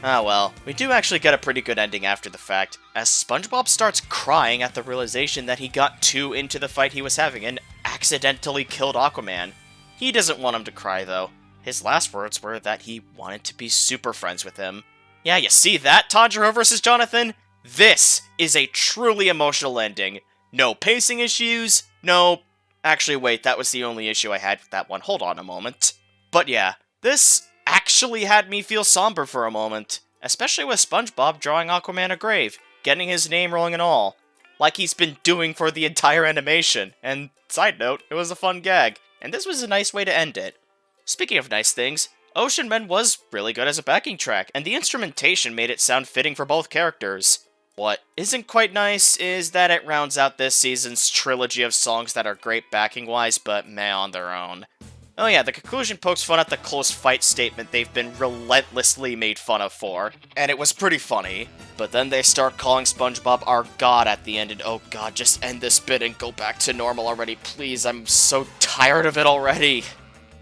Speaker 1: Ah well, we do actually get a pretty good ending after the fact, as SpongeBob starts crying at the realization that he got too into the fight he was having and accidentally killed Aquaman. He doesn't want him to cry though. His last words were that he wanted to be super friends with him. Yeah, you see that, Tanjiro versus Jonathan? This is a truly emotional ending. No pacing issues, no... Actually, wait, that was the only issue I had with that one. Hold on a moment. But yeah, this actually had me feel somber for a moment. Especially with SpongeBob drawing Aquaman a grave, getting his name rolling and all. Like he's been doing for the entire animation. And, side note, it was a fun gag. And this was a nice way to end it. Speaking of nice things, Ocean Man was really good as a backing track, and the instrumentation made it sound fitting for both characters. What isn't quite nice is that it rounds out this season's trilogy of songs that are great backing-wise, but meh on their own. Oh yeah, the conclusion pokes fun at the close fight statement they've been relentlessly made fun of for, and it was pretty funny. But then they start calling SpongeBob our god at the end, and oh god, just end this bit and go back to normal already, please, I'm so tired of it already.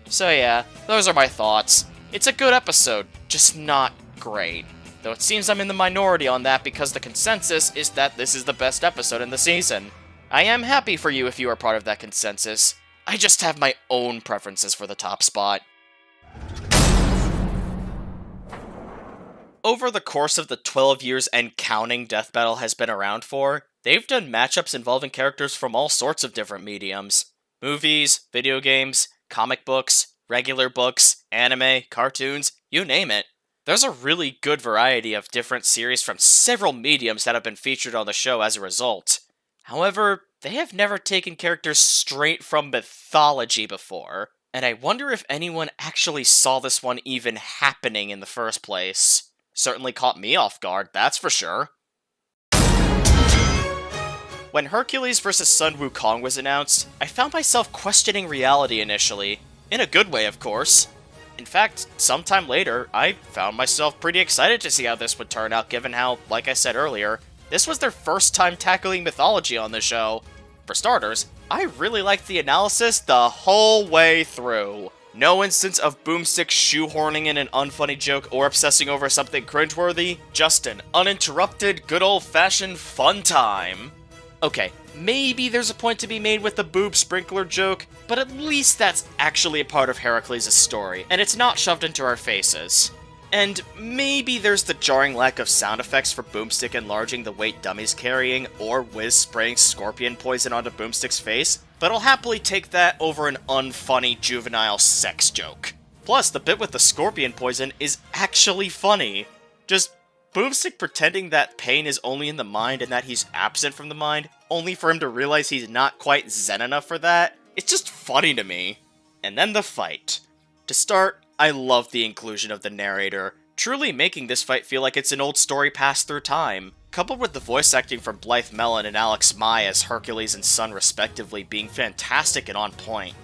Speaker 1: So yeah, those are my thoughts. It's a good episode, just not great. Though it seems I'm in the minority on that because the consensus is that this is the best episode in the season. I am happy for you if you are part of that consensus. I just have my own preferences for the top spot. Over the course of the 12 years and counting Death Battle has been around for, they've done matchups involving characters from all sorts of different mediums. Movies, video games, comic books, regular books, anime, cartoons, you name it. There's a really good variety of different series from several mediums that have been featured on the show as a result. However, they have never taken characters straight from mythology before, and I wonder if anyone actually saw this one even happening in the first place. Certainly caught me off guard, that's for sure. When Hercules vs. Sun Wukong was announced, I found myself questioning reality initially. In a good way, of course. In fact, sometime later, I found myself pretty excited to see how this would turn out, given how, like I said earlier, this was their first time tackling mythology on the show. For starters, I really liked the analysis the whole way through. No instance of Boomstick shoehorning in an unfunny joke or obsessing over something cringeworthy, just an uninterrupted, good old-fashioned fun time. Okay, maybe there's a point to be made with the boob sprinkler joke, but at least that's actually a part of Heracles' story, and it's not shoved into our faces. And maybe there's the jarring lack of sound effects for Boomstick enlarging the weight Dummy's carrying, or Wiz spraying scorpion poison onto Boomstick's face, but I'll happily take that over an unfunny juvenile sex joke. Plus, the bit with the scorpion poison is actually funny. Just Boomstick pretending that pain is only in the mind and that he's absent from the mind, only for him to realize he's not quite zen enough for that. It's just funny to me. And then the fight. To start, I love the inclusion of the narrator, truly making this fight feel like it's an old story passed through time. Coupled with the voice acting from Blythe Mellon and Alex Mai as Hercules and Sun respectively being fantastic and on point.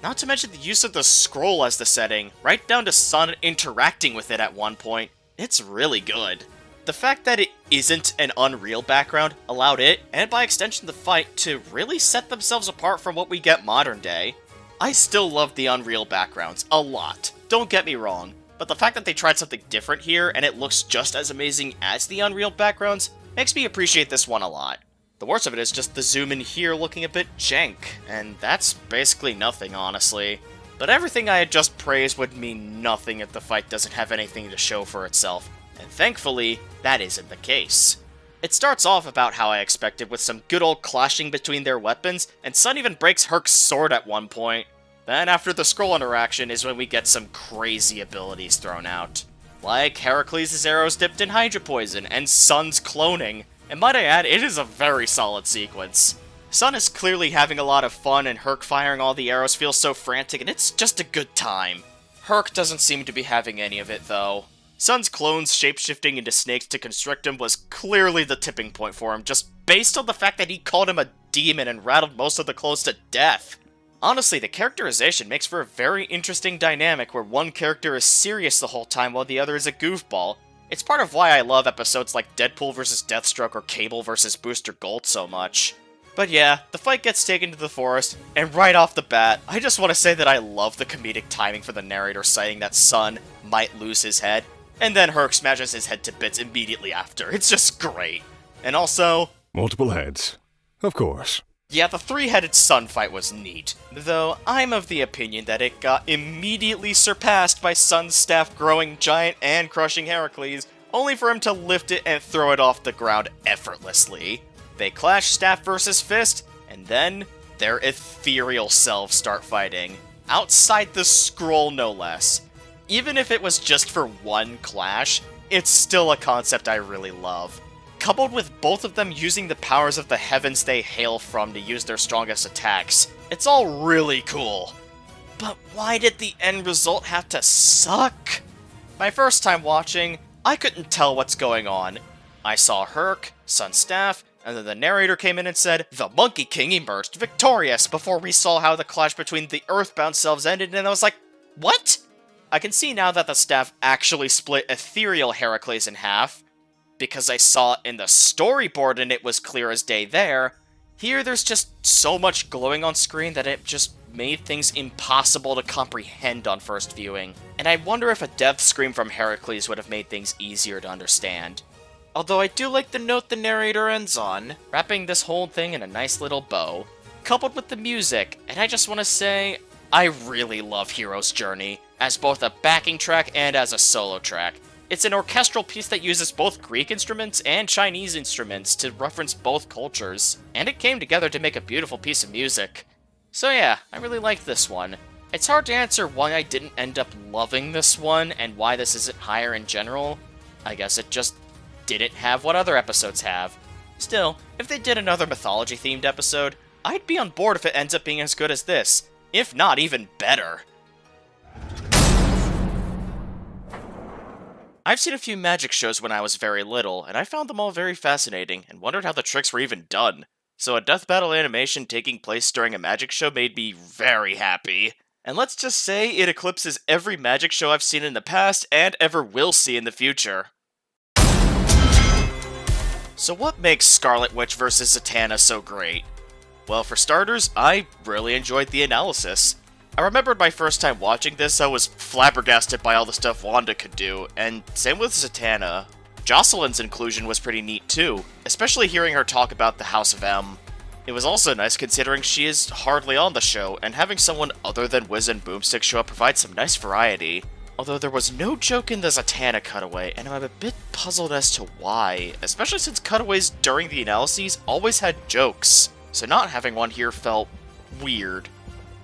Speaker 1: Not to mention the use of the scroll as the setting, right down to Sun interacting with it at one point. It's really good. The fact that it isn't an Unreal background allowed it, and by extension the fight, to really set themselves apart from what we get modern day. I still love the Unreal backgrounds a lot, don't get me wrong, but the fact that they tried something different here and it looks just as amazing as the Unreal backgrounds makes me appreciate this one a lot. The worst of it is just the zoom in here looking a bit jank, and that's basically nothing, honestly. But everything I had just praised would mean nothing if the fight doesn't have anything to show for itself. And thankfully, that isn't the case. It starts off about how I expected, with some good old clashing between their weapons, and Sun even breaks Herc's sword at one point. Then after the scroll interaction is when we get some crazy abilities thrown out. Like Heracles' arrows dipped in Hydra Poison, and Sun's cloning. And might I add, it is a very solid sequence. Sun is clearly having a lot of fun, and Herc firing all the arrows feels so frantic, and it's just a good time. Herc doesn't seem to be having any of it, though. Sun's clones shapeshifting into snakes to constrict him was clearly the tipping point for him, just based on the fact that he called him a demon and rattled most of the clones to death. Honestly, the characterization makes for a very interesting dynamic where one character is serious the whole time while the other is a goofball. It's part of why I love episodes like Deadpool vs. Deathstroke or Cable vs. Booster Gold so much. But yeah, the fight gets taken to the forest, and right off the bat, I just want to say that I love the comedic timing for the narrator citing that Sun might lose his head, and then Herc smashes his head to bits immediately after. It's just great. And also,
Speaker 3: Multiple heads. Of course.
Speaker 1: yeah, the three-headed Sun fight was neat, though I'm of the opinion that it got immediately surpassed by Sun's staff growing giant and crushing Heracles, only for him to lift it and throw it off the ground effortlessly. They clash staff versus fist, and then their ethereal selves start fighting. Outside the scroll, no less. Even if it was just for one clash, it's still a concept I really love. Coupled with both of them using the powers of the heavens they hail from to use their strongest attacks, it's all really cool. But why did the end result have to suck? My first time watching, I couldn't tell what's going on. I saw Herc, Sun's staff, and then the narrator came in and said, "The Monkey King emerged victorious," before we saw how the clash between the Earthbound selves ended, and I was like, what? I can see now that the staff actually split ethereal Heracles in half, because I saw it in the storyboard and it was clear as day there. Here there's just so much glowing on screen that it just made things impossible to comprehend on first viewing, and I wonder if a death scream from Heracles would have made things easier to understand. Although I do like the note the narrator ends on, wrapping this whole thing in a nice little bow. coupled with the music, and I just want to say, I really love Hero's Journey, as both a backing track and as a solo track. It's an orchestral piece that uses both Greek instruments and Chinese instruments to reference both cultures, and it came together to make a beautiful piece of music. So yeah, I really like this one. It's hard to answer why I didn't end up loving this one, and why this isn't higher in general. I guess it just didn't have what other episodes have. Still, if they did another mythology-themed episode, I'd be on board if it ends up being as good as this, if not even better. I've seen a few magic shows when I was very little, and I found them all very fascinating, and wondered how the tricks were even done. So a death battle animation taking place during a magic show made me very happy. And let's just say it eclipses every magic show I've seen in the past, and ever will see in the future. So what makes Scarlet Witch vs. Zatanna so great? Well, for starters, I really enjoyed the analysis. I remembered my first time watching this, I was flabbergasted by all the stuff Wanda could do, and same with Zatanna. Jocelyn's inclusion was pretty neat too, especially hearing her talk about the House of M. It was also nice considering she is hardly on the show, and having someone other than Wiz and Boomstick show up provides some nice variety. Although there was no joke in the Zatanna cutaway, and I'm a bit puzzled as to why, especially since cutaways during the analyses always had jokes, so not having one here felt weird.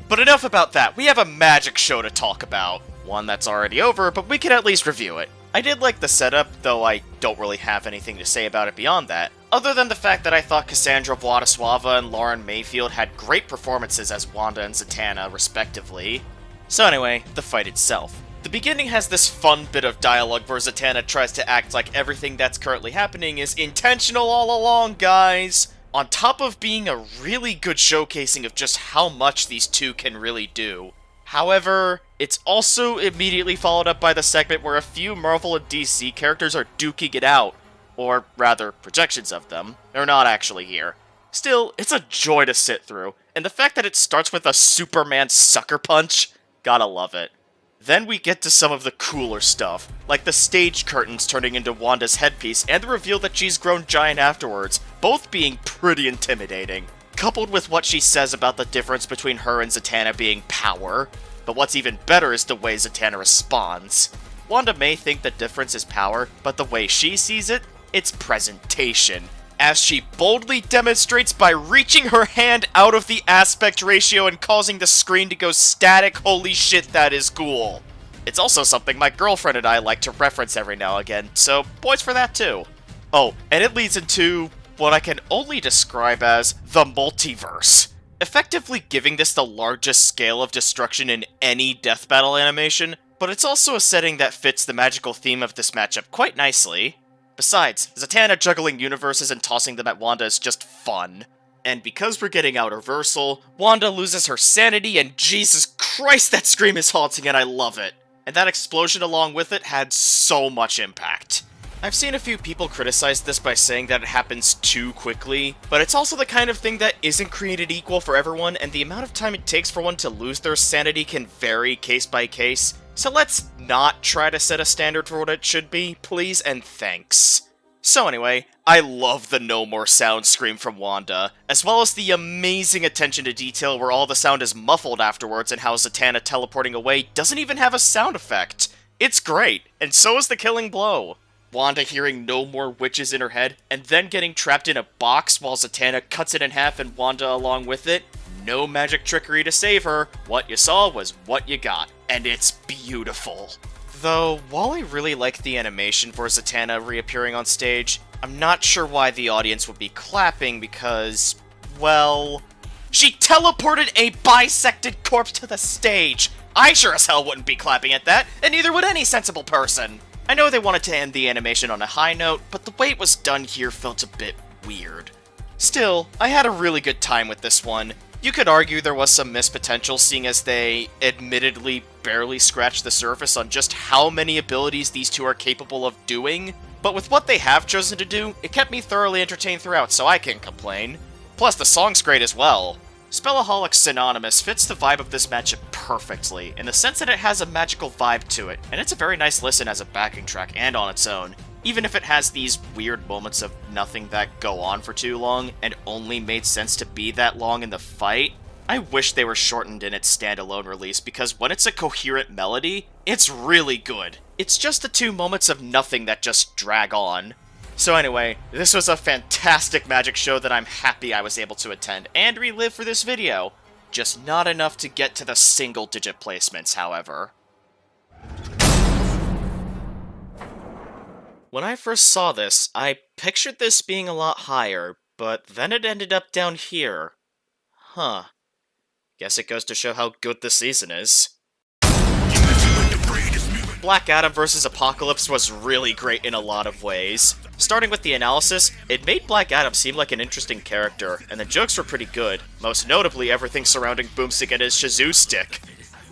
Speaker 1: But enough about that, we have a magic show to talk about. One that's already over, but we can at least review it. I did like the setup, though I don't really have anything to say about it beyond that, other than the fact that I thought Cassandra Władysława and Lauren Mayfield had great performances as Wanda and Zatanna, respectively. So anyway, the fight itself. The beginning has this fun bit of dialogue where Zatanna tries to act like everything that's currently happening is intentional all along, guys! On top of being a really good showcasing of just how much these two can really do. However, it's also immediately followed up by the segment where a few Marvel and DC characters are duking it out. Or rather, projections of them. They're not actually here. Still, it's a joy to sit through, and the fact that it starts with a Superman sucker punch, gotta love it. Then we get to some of the cooler stuff, like the stage curtains turning into Wanda's headpiece and the reveal that she's grown giant afterwards, both being pretty intimidating. Coupled with what she says about the difference between her and Zatanna being power. But what's even better is the way Zatanna responds. Wanda may think the difference is power, but the way she sees it, it's presentation. As she boldly demonstrates by reaching her hand out of the aspect ratio and causing the screen to go static. Holy shit, that is cool. It's also something my girlfriend and I like to reference every now and again, so points for that too. Oh, and it leads into what I can only describe as the multiverse. Effectively giving this the largest scale of destruction in any death battle animation, but it's also a setting that fits the magical theme of this matchup quite nicely. Besides, Zatanna juggling universes and tossing them at Wanda is just fun. And because we're getting out-reversal, Wanda loses her sanity, and Jesus Christ, that scream is haunting and I love it. And that explosion along with it had so much impact. I've seen a few people criticize this by saying that it happens too quickly, but it's also the kind of thing that isn't created equal for everyone, and the amount of time it takes for one to lose their sanity can vary case by case. So let's not try to set a standard for what it should be, please and thanks. So anyway, I love the no more sound scream from Wanda, as well as the amazing attention to detail where all the sound is muffled afterwards and how Zatanna teleporting away doesn't even have a sound effect. It's great, and so is the killing blow. Wanda hearing no more witches in her head, and then getting trapped in a box while Zatanna cuts it in half and Wanda along with it. No magic trickery to save her, what you saw was what you got, and it's beautiful. Though, while I really like the animation for Zatanna reappearing on stage, I'm not sure why the audience would be clapping because, well, she teleported a bisected corpse to the stage! I sure as hell wouldn't be clapping at that, and neither would any sensible person! I know they wanted to end the animation on a high note, but the way it was done here felt a bit weird. Still, I had a really good time with this one. You could argue there was some missed potential, seeing as they admittedly barely scratched the surface on just how many abilities these two are capable of doing, but with what they have chosen to do, it kept me thoroughly entertained throughout, so I can't complain. Plus, the song's great as well. Spellaholic Synonymous fits the vibe of this matchup perfectly, in the sense that it has a magical vibe to it, and it's a very nice listen as a backing track and on its own. even if it has these weird moments of nothing that go on for too long and only made sense to be that long in the fight. I wish they were shortened in its standalone release, because when it's a coherent melody, it's really good. It's just the 2 moments of nothing that just drag on. So anyway, this was a fantastic magic show that I'm happy I was able to attend and relive for this video. Just not enough to get to the single-digit placements, however. When I first saw this, I pictured this being a lot higher, but then it ended up down here. Huh. Guess it goes to show how good this season is. Black Adam vs. Apocalypse was really great in a lot of ways. Starting with the analysis, it made Black Adam seem like an interesting character, and the jokes were pretty good, most notably everything surrounding Boomstick and his Shazoo stick.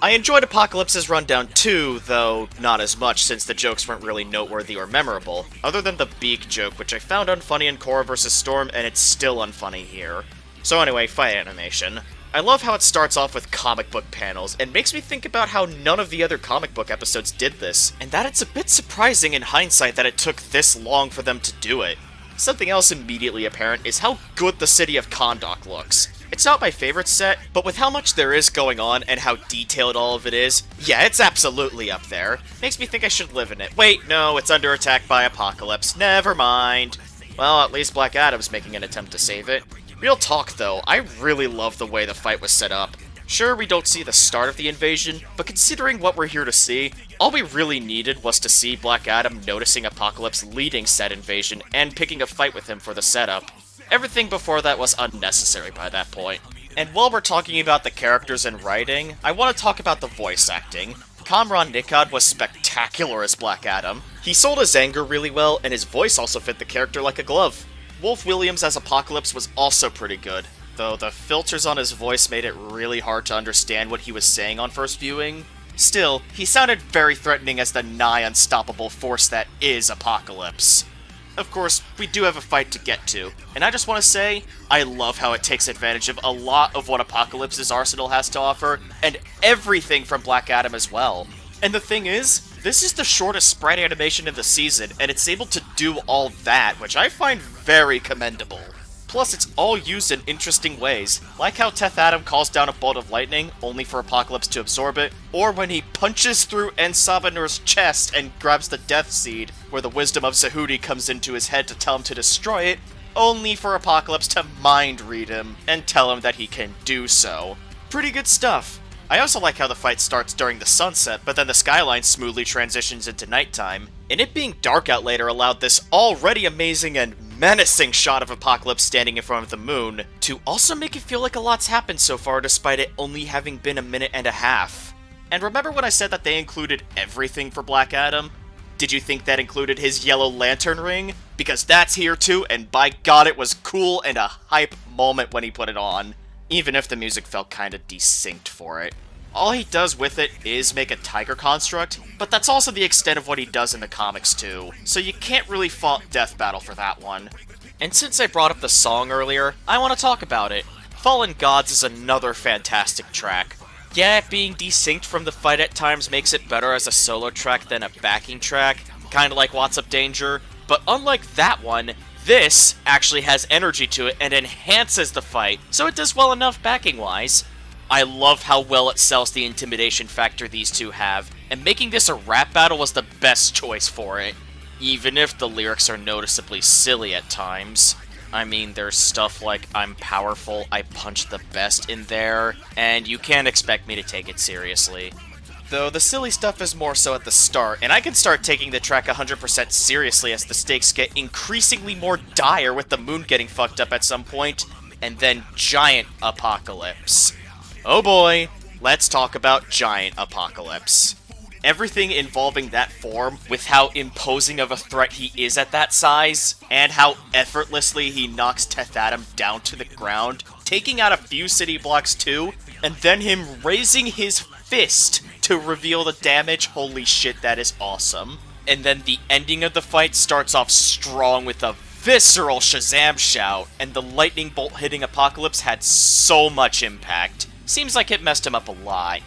Speaker 1: I enjoyed Apocalypse's rundown too, though not as much since the jokes weren't really noteworthy or memorable, other than the beak joke, which I found unfunny in Korra vs. Storm, and it's still unfunny here. So anyway, fight animation. I love how it starts off with comic book panels, and makes me think about how none of the other comic book episodes did this, and that it's a bit surprising in hindsight that it took this long for them to do it. Something else immediately apparent is how good the city of Kahndaq looks. It's not my favorite set, but with how much there is going on and how detailed all of it is, yeah, it's absolutely up there. Makes me think I should live in it. Wait, no, it's under attack by Apocalypse. Never mind. Well, at least Black Adam's making an attempt to save it. Real talk though, I really love the way the fight was set up. Sure, we don't see the start of the invasion, but considering what we're here to see, all we really needed was to see Black Adam noticing Apocalypse leading said invasion and picking a fight with him for the setup. Everything before that was unnecessary by that point. And while we're talking about the characters and writing, I want to talk about the voice acting. Kamran Nikad was spectacular as Black Adam. He sold his anger really well, and his voice also fit the character like a glove. Wolf Williams as Apocalypse was also pretty good, though the filters on his voice made it really hard to understand what he was saying on first viewing. Still, he sounded very threatening as the nigh unstoppable force that is Apocalypse. Of course, we do have a fight to get to, and I just want to say, I love how it takes advantage of a lot of what Apocalypse's arsenal has to offer, and everything from Black Adam as well. And the thing is, this is the shortest sprite animation in the season, and it's able to do all that, which I find very commendable. Plus, it's all used in interesting ways, like how Teth Adam calls down a bolt of lightning, only for Apocalypse to absorb it, or when he punches through Ensabanur's chest and grabs the Death Seed, where the wisdom of Zahudi comes into his head to tell him to destroy it, only for Apocalypse to mind read him and tell him that he can do so. Pretty good stuff. I also like how the fight starts during the sunset, but then the skyline smoothly transitions into nighttime, and it being dark out later allowed this already amazing and menacing shot of Apocalypse standing in front of the moon to also make it feel like a lot's happened so far despite it only having been a minute and a half. And remember when I said that they included everything for Black Adam? Did you think that included his yellow lantern ring? Because that's here too, and by God it was cool and a hype moment when he put it on. Even if the music felt kinda desynced for it. All he does with it is make a tiger construct, but that's also the extent of what he does in the comics too, so you can't really fault Death Battle for that one. And since I brought up the song earlier, I want to talk about it. Fallen Gods is another fantastic track. Yeah, being desynced from the fight at times makes it better as a solo track than a backing track, kinda like What's Up Danger, but unlike that one, this actually has energy to it and enhances the fight, so it does well enough backing-wise. I love how well it sells the intimidation factor these two have, and making this a rap battle was the best choice for it, even if the lyrics are noticeably silly at times. I mean, there's stuff like, I'm powerful, I punch the best in there, and you can't expect me to take it seriously. Though the silly stuff is more so at the start, and I can start taking the track 100% seriously as the stakes get increasingly more dire with the moon getting fucked up at some point, and then Giant Apocalypse. Oh boy, let's talk about Giant Apocalypse. Everything involving that form, with how imposing of a threat he is at that size, and how effortlessly he knocks Teth Adam down to the ground, taking out a few city blocks too, and then him raising his fist to reveal the damage, holy shit, that is awesome. And then the ending of the fight starts off strong with a visceral Shazam shout, and the lightning bolt hitting Apocalypse had so much impact. Seems like it messed him up a lot.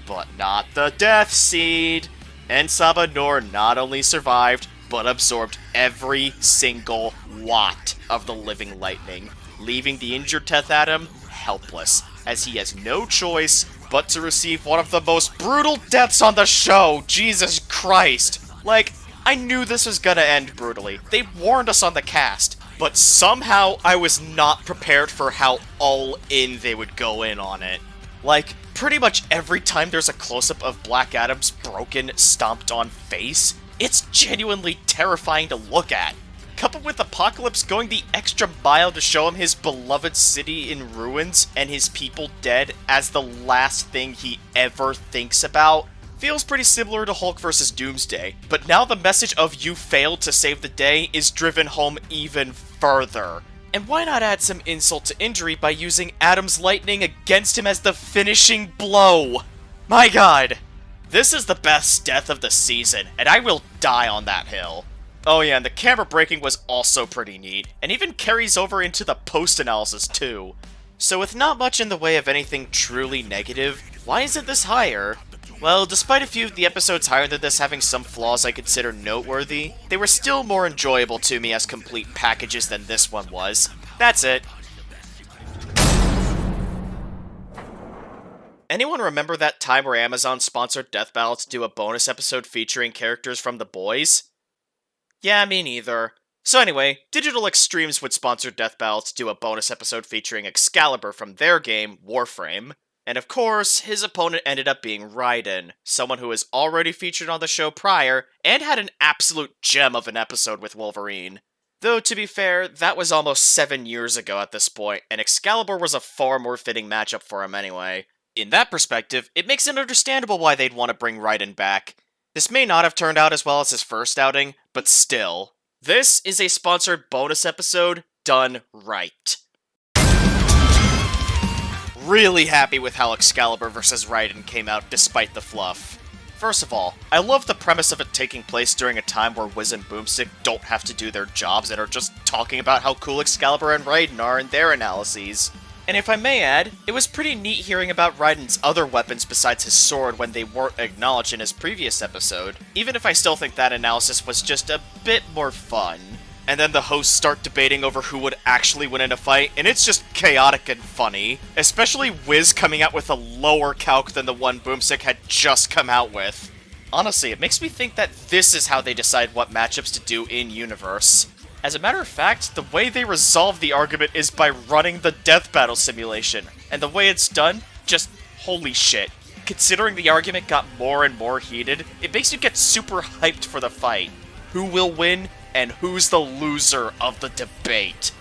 Speaker 1: But not the Death Seed! Ensabanur not only survived, but absorbed every single watt of the living lightning, leaving the injured Teth Adam helpless, as he has no choice but to receive one of the most brutal deaths on the show. Jesus Christ. Like, I knew this was gonna end brutally. They warned us on the cast, but somehow I was not prepared for how all in they would go in on it. Like, pretty much every time there's a close-up of Black Adam's broken, stomped-on face, it's genuinely terrifying to look at. Coupled with Apocalypse going the extra mile to show him his beloved city in ruins and his people dead as the last thing he ever thinks about, feels pretty similar to Hulk vs. Doomsday. But now the message of "you failed to save the day" is driven home even further. And why not add some insult to injury by using Adam's lightning against him as the finishing blow? My god! This is the best death of the season, and I will die on that hill. Oh yeah, and the camera breaking was also pretty neat, and even carries over into the post-analysis too. So with not much in the way of anything truly negative, why isn't this higher? Well, despite a few of the episodes higher than this having some flaws I consider noteworthy, they were still more enjoyable to me as complete packages than this one was. That's it. Anyone remember that time where Amazon sponsored Death Battle to do a bonus episode featuring characters from The Boys? Yeah, me neither. So anyway, Digital Extremes would sponsor Death Battle to do a bonus episode featuring Excalibur from their game, Warframe. And of course, his opponent ended up being Raiden, someone who was already featured on the show prior, and had an absolute gem of an episode with Wolverine. Though, to be fair, that was almost 7 years ago at this point, and Excalibur was a far more fitting matchup for him anyway. In that perspective, it makes it understandable why they'd want to bring Raiden back. This may not have turned out as well as his first outing, but still. This is a sponsored bonus episode done right. Really happy with how Excalibur vs. Raiden came out despite the fluff. First of all, I love the premise of it taking place during a time where Wiz and Boomstick don't have to do their jobs and are just talking about how cool Excalibur and Raiden are in their analyses. And if I may add, it was pretty neat hearing about Raiden's other weapons besides his sword when they weren't acknowledged in his previous episode, even if I still think that analysis was just a bit more fun. And then the hosts start debating over who would actually win in a fight, and it's just chaotic and funny. Especially Wiz coming out with a lower calc than the one Boomstick had just come out with. Honestly, it makes me think that this is how they decide what matchups to do in-universe. As a matter of fact, the way they resolve the argument is by running the death battle simulation, and the way it's done, just holy shit. Considering the argument got more and more heated, it makes you get super hyped for the fight. Who will win, and who's the loser of the debate.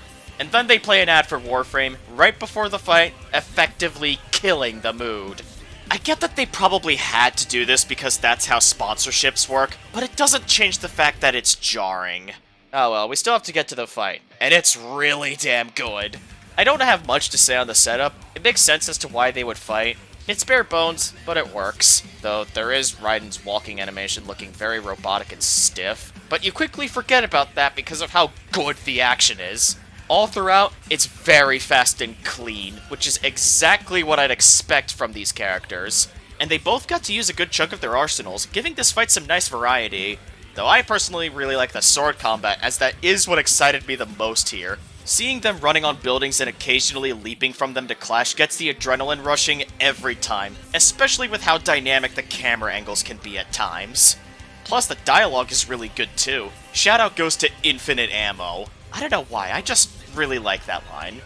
Speaker 1: And then they play an ad for Warframe right before the fight, effectively killing the mood. I get that they probably had to do this because that's how sponsorships work, but it doesn't change the fact that it's jarring. Oh well, we still have to get to the fight, and it's really damn good. I don't have much to say on the setup. It makes sense as to why they would fight. It's bare bones, but it works. Though there is Raiden's walking animation looking very robotic and stiff. But you quickly forget about that because of how good the action is. All throughout, it's very fast and clean, which is exactly what I'd expect from these characters. And they both got to use a good chunk of their arsenals, giving this fight some nice variety. Though I personally really like the sword combat, as that is what excited me the most here. Seeing them running on buildings and occasionally leaping from them to clash gets the adrenaline rushing every time, especially with how dynamic the camera angles can be at times. Plus, the dialogue is really good too. Shout out goes to Infinite Ammo. I don't know why, I just really like that line.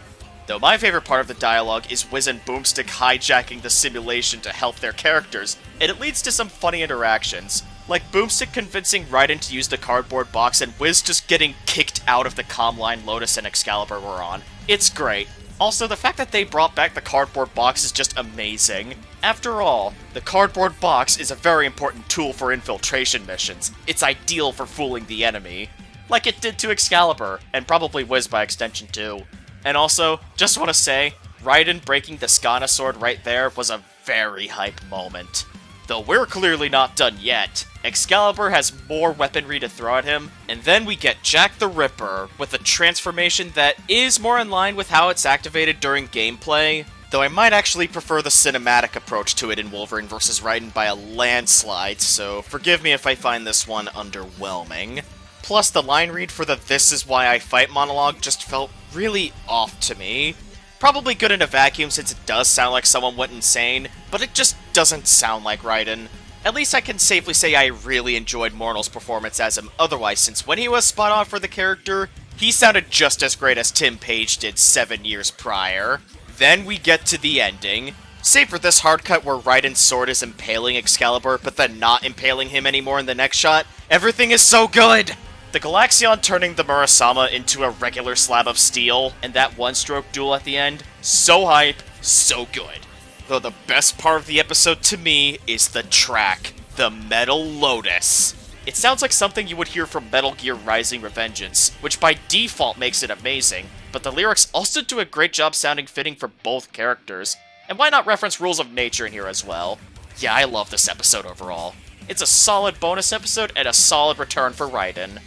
Speaker 1: Though my favorite part of the dialogue is Wiz and Boomstick hijacking the simulation to help their characters, and it leads to some funny interactions. Like Boomstick convincing Raiden to use the cardboard box and Wiz just getting kicked out of the comm line Lotus and Excalibur were on. It's great. Also, the fact that they brought back the cardboard box is just amazing. After all, the cardboard box is a very important tool for infiltration missions. It's ideal for fooling the enemy. Like it did to Excalibur, and probably Wiz by extension too. And also, just want to say, Raiden breaking the Skana sword right there was a very hype moment. Though we're clearly not done yet. Excalibur has more weaponry to throw at him, and then we get Jack the Ripper with a transformation that is more in line with how it's activated during gameplay, though I might actually prefer the cinematic approach to it in Wolverine vs. Raiden by a landslide, so forgive me if I find this one underwhelming. Plus, the line read for the "This is why I fight" monologue just felt really off to me. Probably good in a vacuum since it does sound like someone went insane, but it just doesn't sound like Raiden. At least I can safely say I really enjoyed Mornal's performance as him otherwise, since when he was spot on for the character, he sounded just as great as Tim Page did 7 years prior. Then we get to the ending. Save for this hard cut where Raiden's sword is impaling Excalibur, but then not impaling him anymore in the next shot, everything is so good! The Galaxion turning the Murasama into a regular slab of steel, and that one-stroke duel at the end, so hype, so good. Though the best part of the episode to me is the track, the Metal Lotus. It sounds like something you would hear from Metal Gear Rising: Revengeance, which by default makes it amazing, but the lyrics also do a great job sounding fitting for both characters. And why not reference Rules of Nature in here as well? Yeah, I love this episode overall. It's a solid bonus episode and a solid return for Raiden.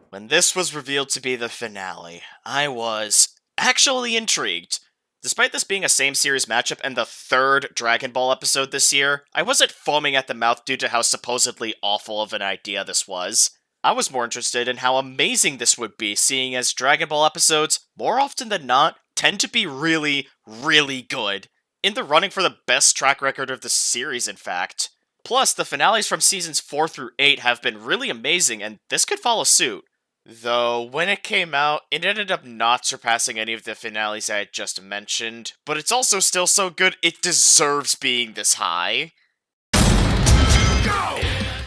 Speaker 1: When this was revealed to be the finale, I was actually intrigued. Despite this being a same series matchup and the third Dragon Ball episode this year, I wasn't foaming at the mouth due to how supposedly awful of an idea this was. I was more interested in how amazing this would be, seeing as Dragon Ball episodes, more often than not, tend to be really, really good. In the running for the best track record of the series, in fact. Plus, the finales from seasons 4 through 8 have been really amazing, and this could follow suit. Though, when it came out, it ended up not surpassing any of the finales I had just mentioned, but it's also still so good it deserves being this high.
Speaker 2: Go!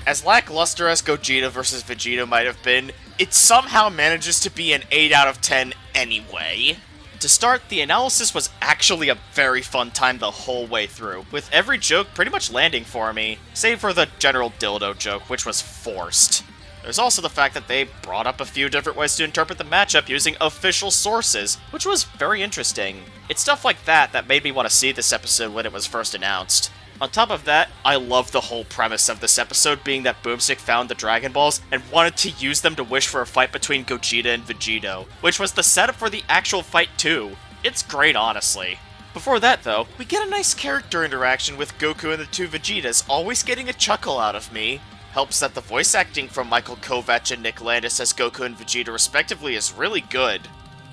Speaker 1: As lackluster as Gogeta vs. Vegeta might have been, it somehow manages to be an 8 out of 10 anyway. To start, the analysis was actually a very fun time the whole way through, with every joke pretty much landing for me, save for the general dildo joke, which was forced. There's also the fact that they brought up a few different ways to interpret the matchup using official sources, which was very interesting. It's stuff like that that made me want to see this episode when it was first announced. On top of that, I love the whole premise of this episode being that Boomstick found the Dragon Balls and wanted to use them to wish for a fight between Gogeta and Vegito, which was the setup for the actual fight too. It's great, honestly. Before that, though, we get a nice character interaction with Goku and the two Vegetas, always getting a chuckle out of me. Helps that the voice acting from Michael Kovac and Nick Landis as Goku and Vegeta respectively is really good.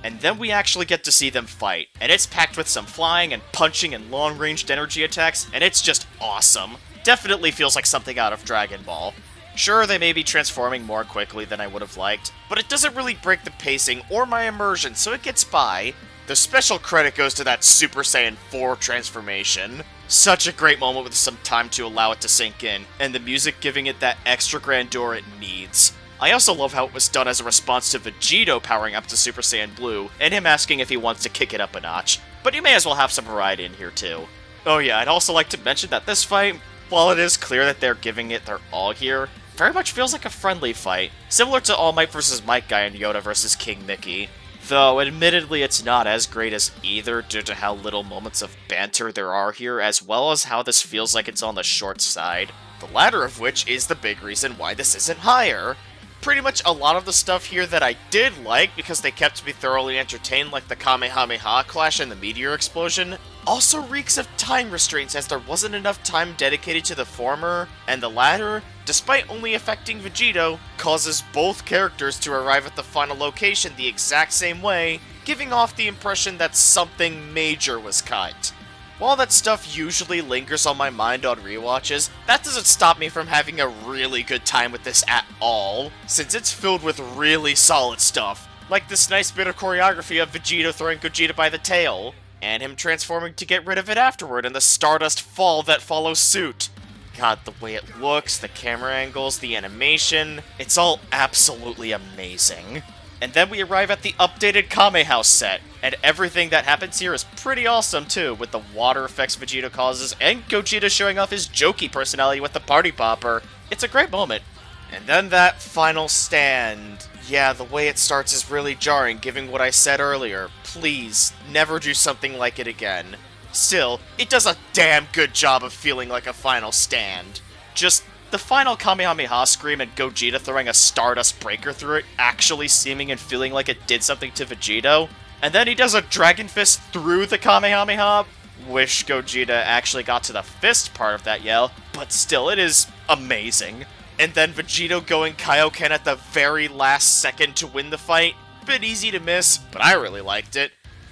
Speaker 1: And then we actually get to see them fight, and it's packed with some flying and punching and long-ranged energy attacks, and it's just awesome. Definitely feels like something out of Dragon Ball. Sure, they may be transforming more quickly than I would have liked, but it doesn't really break the pacing or my immersion, so it gets by. The special credit goes to that Super Saiyan 4 transformation. Such a great moment with some time to allow it to sink in, and the music giving it that extra grandeur it needs. I also love how it was done as a response to Vegito powering up to Super Saiyan Blue, and him asking if he wants to kick it up a notch. But you may as well have some variety in here too. Oh yeah, I'd also like to mention that this fight, while it is clear that they're giving it their all here, very much feels like a friendly fight, similar to All Might vs. Might Guy and Yoda vs. King Mickey. Though, admittedly, it's not as great as either due to how little moments of banter there are here, as well as how this feels like it's on the short side. The latter of which is the big reason why this isn't higher. Pretty much a lot of the stuff here that I did like, because they kept me thoroughly entertained, like the Kamehameha clash and the meteor explosion, also reeks of time restraints as there wasn't enough time dedicated to the former, and the latter, despite only affecting Vegito, causes both characters to arrive at the final location the exact same way, giving off the impression that something major was cut. While that stuff usually lingers on my mind on rewatches, that doesn't stop me from having a really good time with this at all, since it's filled with really solid stuff, like this nice bit of choreography of Vegito throwing Gogeta by the tail, and him transforming to get rid of it afterward, and the Stardust fall that follows suit. God, the way it looks, the camera angles, the animation, it's all absolutely amazing. And then we arrive at the updated Kame House set, and everything that happens here is pretty awesome too, with the water effects Vegeta causes, and Gogeta showing off his jokey personality with the party popper. It's a great moment. And then that final stand. Yeah, the way it starts is really jarring, given what I said earlier. Please, never do something like it again. Still, it does a damn good job of feeling like a final stand. Just the final Kamehameha scream and Gogeta throwing a Stardust Breaker through it actually seeming and feeling like it did something to Vegito. And then he does a Dragon Fist through the Kamehameha. Wish Gogeta actually got to the fist part of that yell, but still, it is amazing. And then Vegito going Kaioken at the very last second to win the fight. Bit easy to miss, but I really liked it.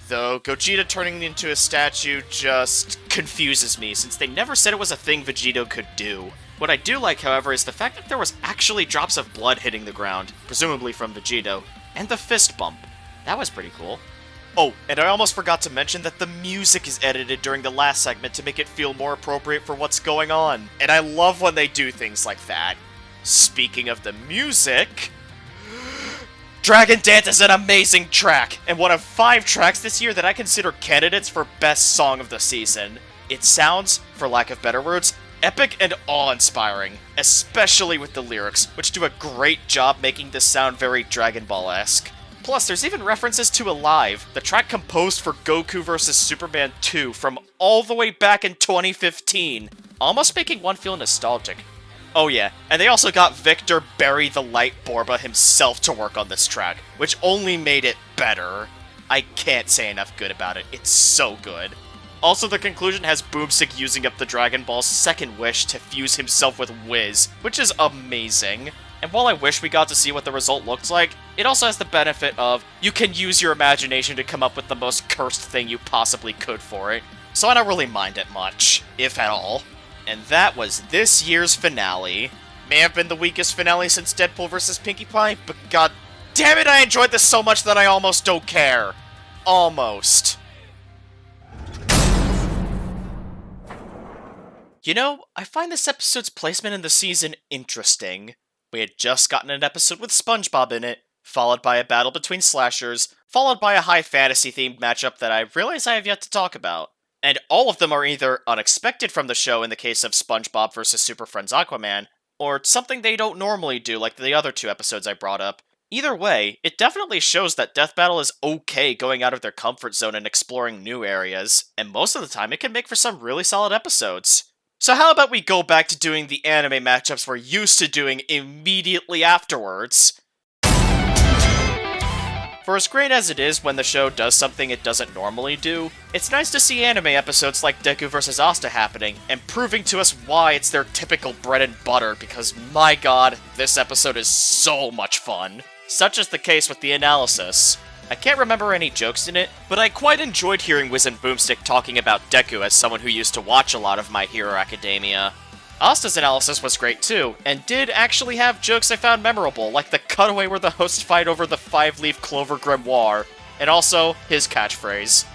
Speaker 1: Though Gogeta turning into a statue just confuses me, since they never said it was a thing Vegito could do. What I do like, however, is the fact that there was actually drops of blood hitting the ground, presumably from Vegito, and the fist bump. That was pretty cool. Oh, and I almost forgot to mention that the music is edited during the last segment to make it feel more appropriate for what's going on. And I love when they do things like that. Speaking of the music, Dragon Dance is an amazing track, and one of 5 tracks this year that I consider candidates for best song of the season. It sounds, for lack of better words, epic and awe-inspiring, especially with the lyrics, which do a great job making this sound very Dragon Ball-esque. Plus, there's even references to Alive, the track composed for Goku vs. Superman 2 from all the way back in 2015, almost making one feel nostalgic. Oh yeah, and they also got Victor Barry the Light Borba himself to work on this track, which only made it better. I can't say enough good about it, it's so good. Also, the conclusion has Boomstick using up the Dragon Ball's second wish to fuse himself with Wiz, which is amazing. And while I wish we got to see what the result looked like, it also has the benefit of you can use your imagination to come up with the most cursed thing you possibly could for it. So I don't really mind it much, if at all. And that was this year's finale. May have been the weakest finale since Deadpool vs. Pinkie Pie, but god damn it, I enjoyed this so much that I almost don't care. Almost. You know, I find this episode's placement in the season interesting. We had just gotten an episode with SpongeBob in it, followed by a battle between slashers, followed by a high fantasy-themed matchup that I realize I have yet to talk about. And all of them are either unexpected from the show in the case of SpongeBob vs. Super Friends Aquaman, or something they don't normally do like the other 2 episodes I brought up. Either way, it definitely shows that Death Battle is okay going out of their comfort zone and exploring new areas, and most of the time it can make for some really solid episodes. So how about we go back to doing the anime matchups we're used to doing immediately afterwards? For as great as it is when the show does something it doesn't normally do, it's nice to see anime episodes like Deku vs. Asta happening, and proving to us why it's their typical bread and butter, because my god, this episode is so much fun. Such is the case with the analysis. I can't remember any jokes in it, but I quite enjoyed hearing Wiz and Boomstick talking about Deku as someone who used to watch a lot of My Hero Academia. Asta's analysis was great too, and did actually have jokes I found memorable, like the cutaway where the hosts fight over the 5-leaf clover grimoire, and also his catchphrase.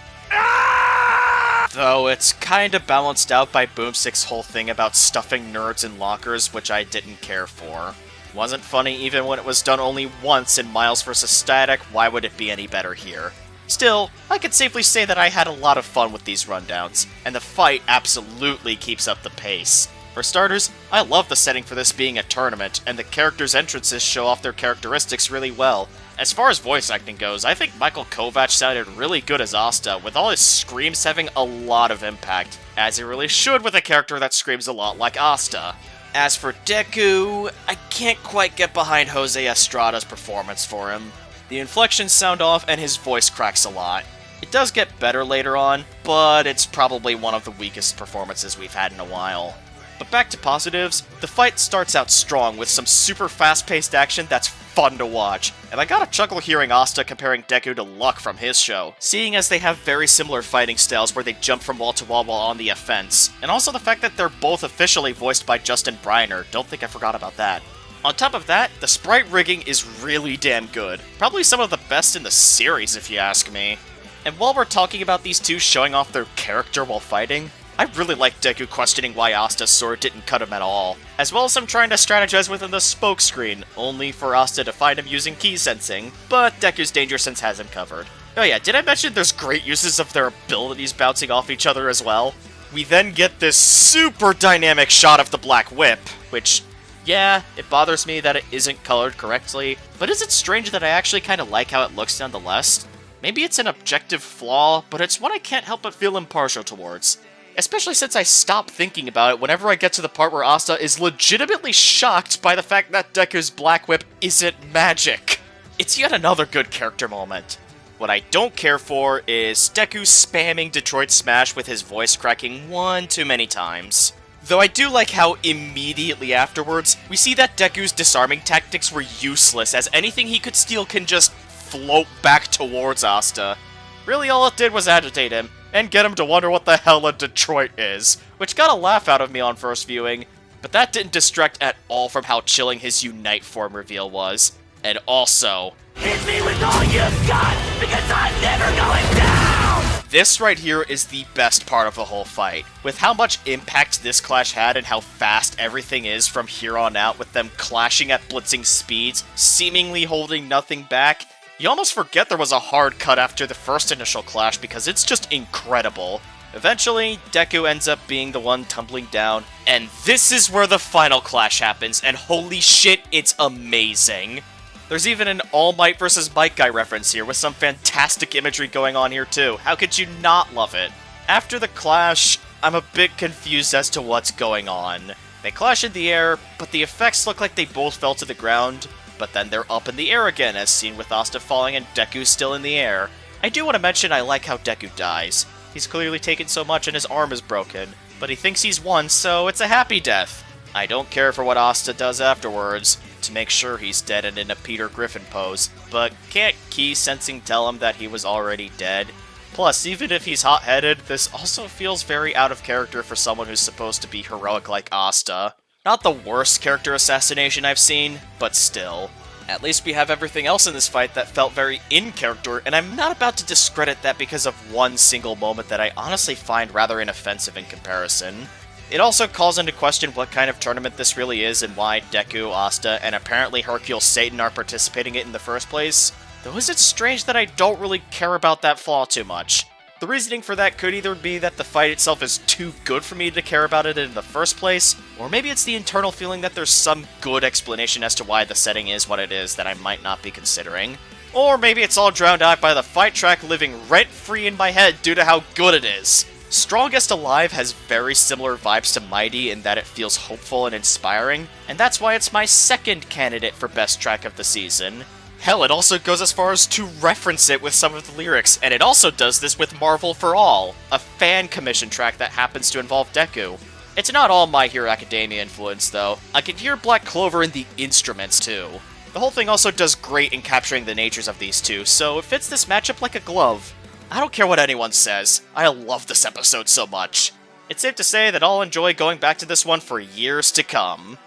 Speaker 1: Though it's kinda balanced out by Boomstick's whole thing about stuffing nerds in lockers, which I didn't care for. Wasn't funny even when it was done only once in Miles vs. Static, why would it be any better here? Still, I could safely say that I had a lot of fun with these rundowns, and the fight absolutely keeps up the pace. For starters, I love the setting for this being a tournament, and the characters' entrances show off their characteristics really well. As far as voice acting goes, I think Michael Kovac sounded really good as Asta, with all his screams having a lot of impact, as he really should with a character that screams a lot like Asta. As for Deku, I can't quite get behind Jose Estrada's performance for him. The inflections sound off and his voice cracks a lot. It does get better later on, but it's probably one of the weakest performances we've had in a while. But back to positives, the fight starts out strong with some super fast-paced action that's fun to watch, and I got a chuckle hearing Asta comparing Deku to Luck from his show, seeing as they have very similar fighting styles where they jump from wall to wall while on the offense, and also the fact that they're both officially voiced by Justin Briner, don't think I forgot about that. On top of that, the sprite rigging is really damn good, probably some of the best in the series if you ask me. And while we're talking about these two showing off their character while fighting, I really like Deku questioning why Asta's sword didn't cut him at all, as well as him trying to strategize within the smoke screen, only for Asta to find him using key sensing, but Deku's danger sense has him covered. Oh yeah, did I mention there's great uses of their abilities bouncing off each other as well? We then get this super dynamic shot of the Black Whip, which, yeah, it bothers me that it isn't colored correctly, but is it strange that I actually kinda like how it looks nonetheless? Maybe it's an objective flaw, but it's one I can't help but feel impartial towards. Especially since I stop thinking about it whenever I get to the part where Asta is legitimately shocked by the fact that Deku's Black Whip isn't magic. It's yet another good character moment. What I don't care for is Deku spamming Detroit Smash with his voice cracking one too many times. Though I do like how immediately afterwards, we see that Deku's disarming tactics were useless, as anything he could steal can just float back towards Asta. Really all it did was agitate him, and get him to wonder what the hell a Detroit is, which got a laugh out of me on first viewing, but that didn't distract at all from how chilling his Unite form reveal was. And also,
Speaker 4: hit me with all you've got, because I'm never going down!
Speaker 1: This right here is the best part of the whole fight. With how much impact this clash had and how fast everything is from here on out, with them clashing at blitzing speeds, seemingly holding nothing back, you almost forget there was a hard cut after the first initial clash because it's just incredible. Eventually, Deku ends up being the one tumbling down, and this is where the final clash happens, and holy shit, it's amazing. There's even an All Might vs. Might Guy reference here, with some fantastic imagery going on here too. How could you not love it? After the clash, I'm a bit confused as to what's going on. They clash in the air, but the effects look like they both fell to the ground, but then they're up in the air again, as seen with Asta falling and Deku still in the air. I do want to mention I like how Deku dies. He's clearly taken so much and his arm is broken, but he thinks he's won, so it's a happy death. I don't care for what Asta does afterwards, to make sure he's dead and in a Peter Griffin pose, but can't Ki sensing tell him that he was already dead? Plus, even if he's hot-headed, this also feels very out of character for someone who's supposed to be heroic like Asta. Not the worst character assassination I've seen, but still. At least we have everything else in this fight that felt very in character, and I'm not about to discredit that because of one single moment that I honestly find rather inoffensive in comparison. It also calls into question what kind of tournament this really is and why Deku, Asta, and apparently Hercule Satan are participating in it in the first place. Though is it strange that I don't really care about that flaw too much? The reasoning for that could either be that the fight itself is too good for me to care about it in the first place, or maybe it's the internal feeling that there's some good explanation as to why the setting is what it is that I might not be considering. Or maybe it's all drowned out by the fight track living rent-free in my head due to how good it is. Strongest Alive has very similar vibes to Mighty in that it feels hopeful and inspiring, and that's why it's my second candidate for best track of the season. Hell, it also goes as far as to reference it with some of the lyrics, and it also does this with Marvel for All, a fan commission track that happens to involve Deku. It's not all My Hero Academia influence, though. I can hear Black Clover in the instruments, too. The whole thing also does great in capturing the natures of these two, so it fits this matchup like a glove. I don't care what anyone says, I love this episode so much. It's safe to say that I'll enjoy going back to this one for years to come.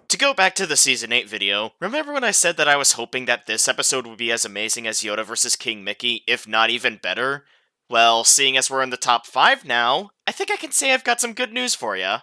Speaker 1: To go back to the Season 8 video, remember when I said that I was hoping that this episode would be as amazing as Yoda vs. King Mickey, if not even better? Well, seeing as we're in the top 5 now, I think I can say I've got some good news for ya.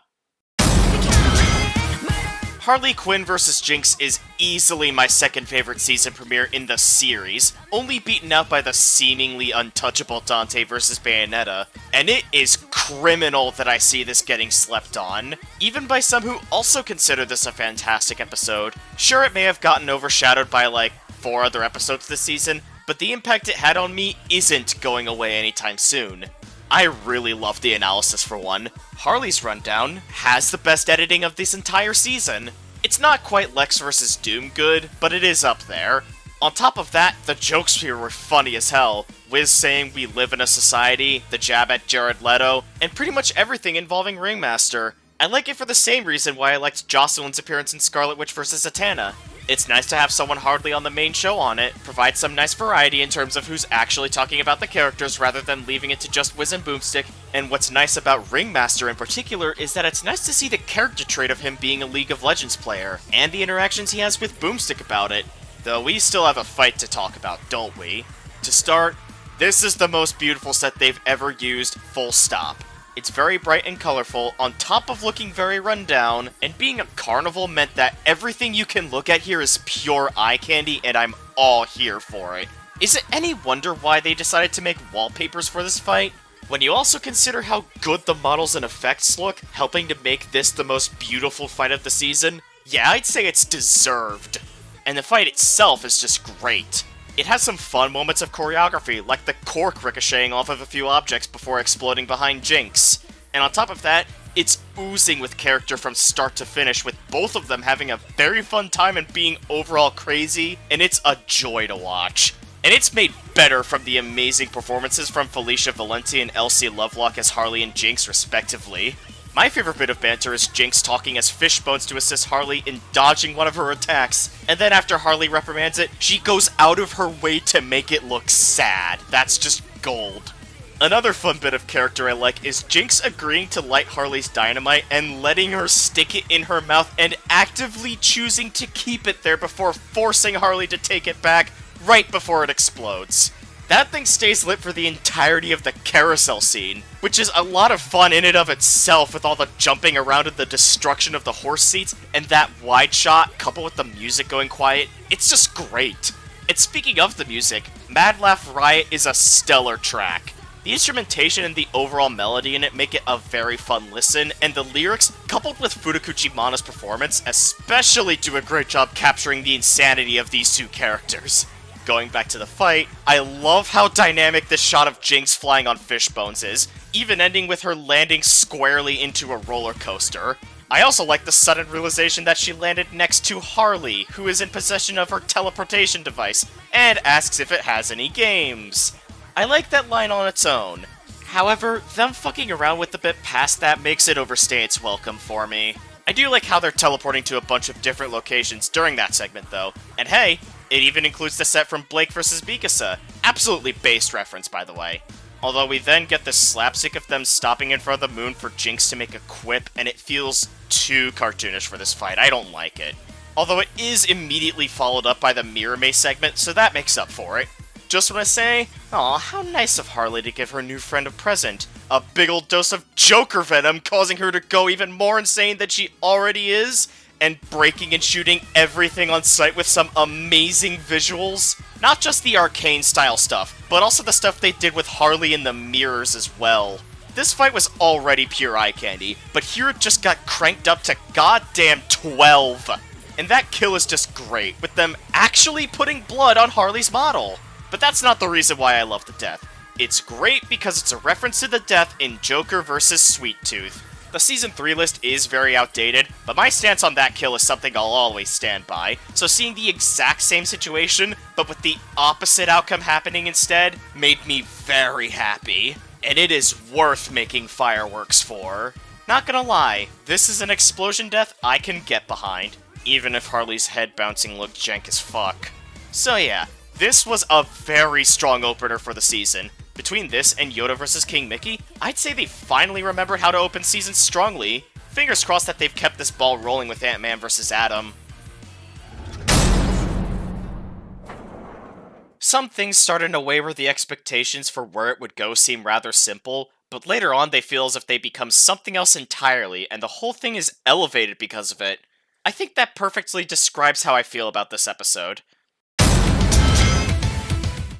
Speaker 1: Harley Quinn vs. Jinx is easily my second favorite season premiere in the series, only beaten out by the seemingly untouchable Dante vs. Bayonetta, and it is criminal that I see this getting slept on, even by some who also consider this a fantastic episode. Sure, it may have gotten overshadowed by like 4 other episodes this season, but the impact it had on me isn't going away anytime soon. I really love the analysis for one. Harley's rundown has the best editing of this entire season. It's not quite Lex vs. Doom good, but it is up there. On top of that, the jokes here were funny as hell. Wiz saying we live in a society, the jab at Jared Leto, and pretty much everything involving Ringmaster. I like it for the same reason why I liked Jocelyn's appearance in Scarlet Witch vs. Zatanna. It's nice to have someone hardly on the main show on it, provide some nice variety in terms of who's actually talking about the characters rather than leaving it to just Wiz and Boomstick, and what's nice about Ringmaster in particular is that it's nice to see the character trait of him being a League of Legends player, and the interactions he has with Boomstick about it. Though we still have a fight to talk about, don't we? To start, this is the most beautiful set they've ever used, full stop. It's very bright and colorful, on top of looking very run down, and being a carnival meant that everything you can look at here is pure eye candy, and I'm all here for it. Is it any wonder why they decided to make wallpapers for this fight? When you also consider how good the models and effects look, helping to make this the most beautiful fight of the season, yeah, I'd say it's deserved. And the fight itself is just great. It has some fun moments of choreography, like the cork ricocheting off of a few objects before exploding behind Jinx. And on top of that, it's oozing with character from start to finish, with both of them having a very fun time and being overall crazy, and it's a joy to watch. And it's made better from the amazing performances from Felicia Valenti and Elsie Lovelock as Harley and Jinx, respectively. My favorite bit of banter is Jinx talking as Fishbones to assist Harley in dodging one of her attacks, and then after Harley reprimands it, she goes out of her way to make it look sad. That's just gold. Another fun bit of character I like is Jinx agreeing to light Harley's dynamite and letting her stick it in her mouth and actively choosing to keep it there before forcing Harley to take it back right before it explodes. That thing stays lit for the entirety of the carousel scene, which is a lot of fun in and of itself with all the jumping around and the destruction of the horse seats, and that wide shot coupled with the music going quiet. It's just great. And speaking of the music, Mad Laugh Riot is a stellar track. The instrumentation and the overall melody in it make it a very fun listen, and the lyrics, coupled with Fudakuchi Mana's performance, especially do a great job capturing the insanity of these two characters. Going back to the fight, I love how dynamic this shot of Jinx flying on Fishbones is, even ending with her landing squarely into a roller coaster. I also like the sudden realization that she landed next to Harley, who is in possession of her teleportation device, and asks if it has any games. I like that line on its own. However, them fucking around with the bit past that makes it overstay its welcome for me. I do like how they're teleporting to a bunch of different locations during that segment though, and hey, it even includes the set from Blake vs. Mikasa. Absolutely based reference, by the way. Although we then get the slapstick of them stopping in front of the moon for Jinx to make a quip, and it feels too cartoonish for this fight. I don't like it. Although it is immediately followed up by the Mirame segment, so that makes up for it. Just want to say, aw, how nice of Harley to give her new friend a present. A big old dose of Joker venom, causing her to go even more insane than she already is, and breaking and shooting everything on sight with some amazing visuals. Not just the arcane style stuff, but also the stuff they did with Harley in the mirrors as well. This fight was already pure eye candy, but here it just got cranked up to goddamn 12. And that kill is just great, with them actually putting blood on Harley's model. But that's not the reason why I love the death. It's great because it's a reference to the death in Joker vs. Sweet Tooth. The Season 3 list is very outdated, but my stance on that kill is something I'll always stand by, so seeing the exact same situation, but with the opposite outcome happening instead, made me very happy. And it is worth making fireworks for. Not gonna lie, this is an explosion death I can get behind, even if Harley's head bouncing looked jank as fuck. So yeah, this was a very strong opener for the season. Between this and Yoda vs. King Mickey, I'd say they finally remembered how to open seasons strongly. Fingers crossed that they've kept this ball rolling with Ant-Man vs. Adam. Some things started to waver the expectations for where it would go seem rather simple, but later on they feel as if they become something else entirely, and the whole thing is elevated because of it. I think that perfectly describes how I feel about this episode.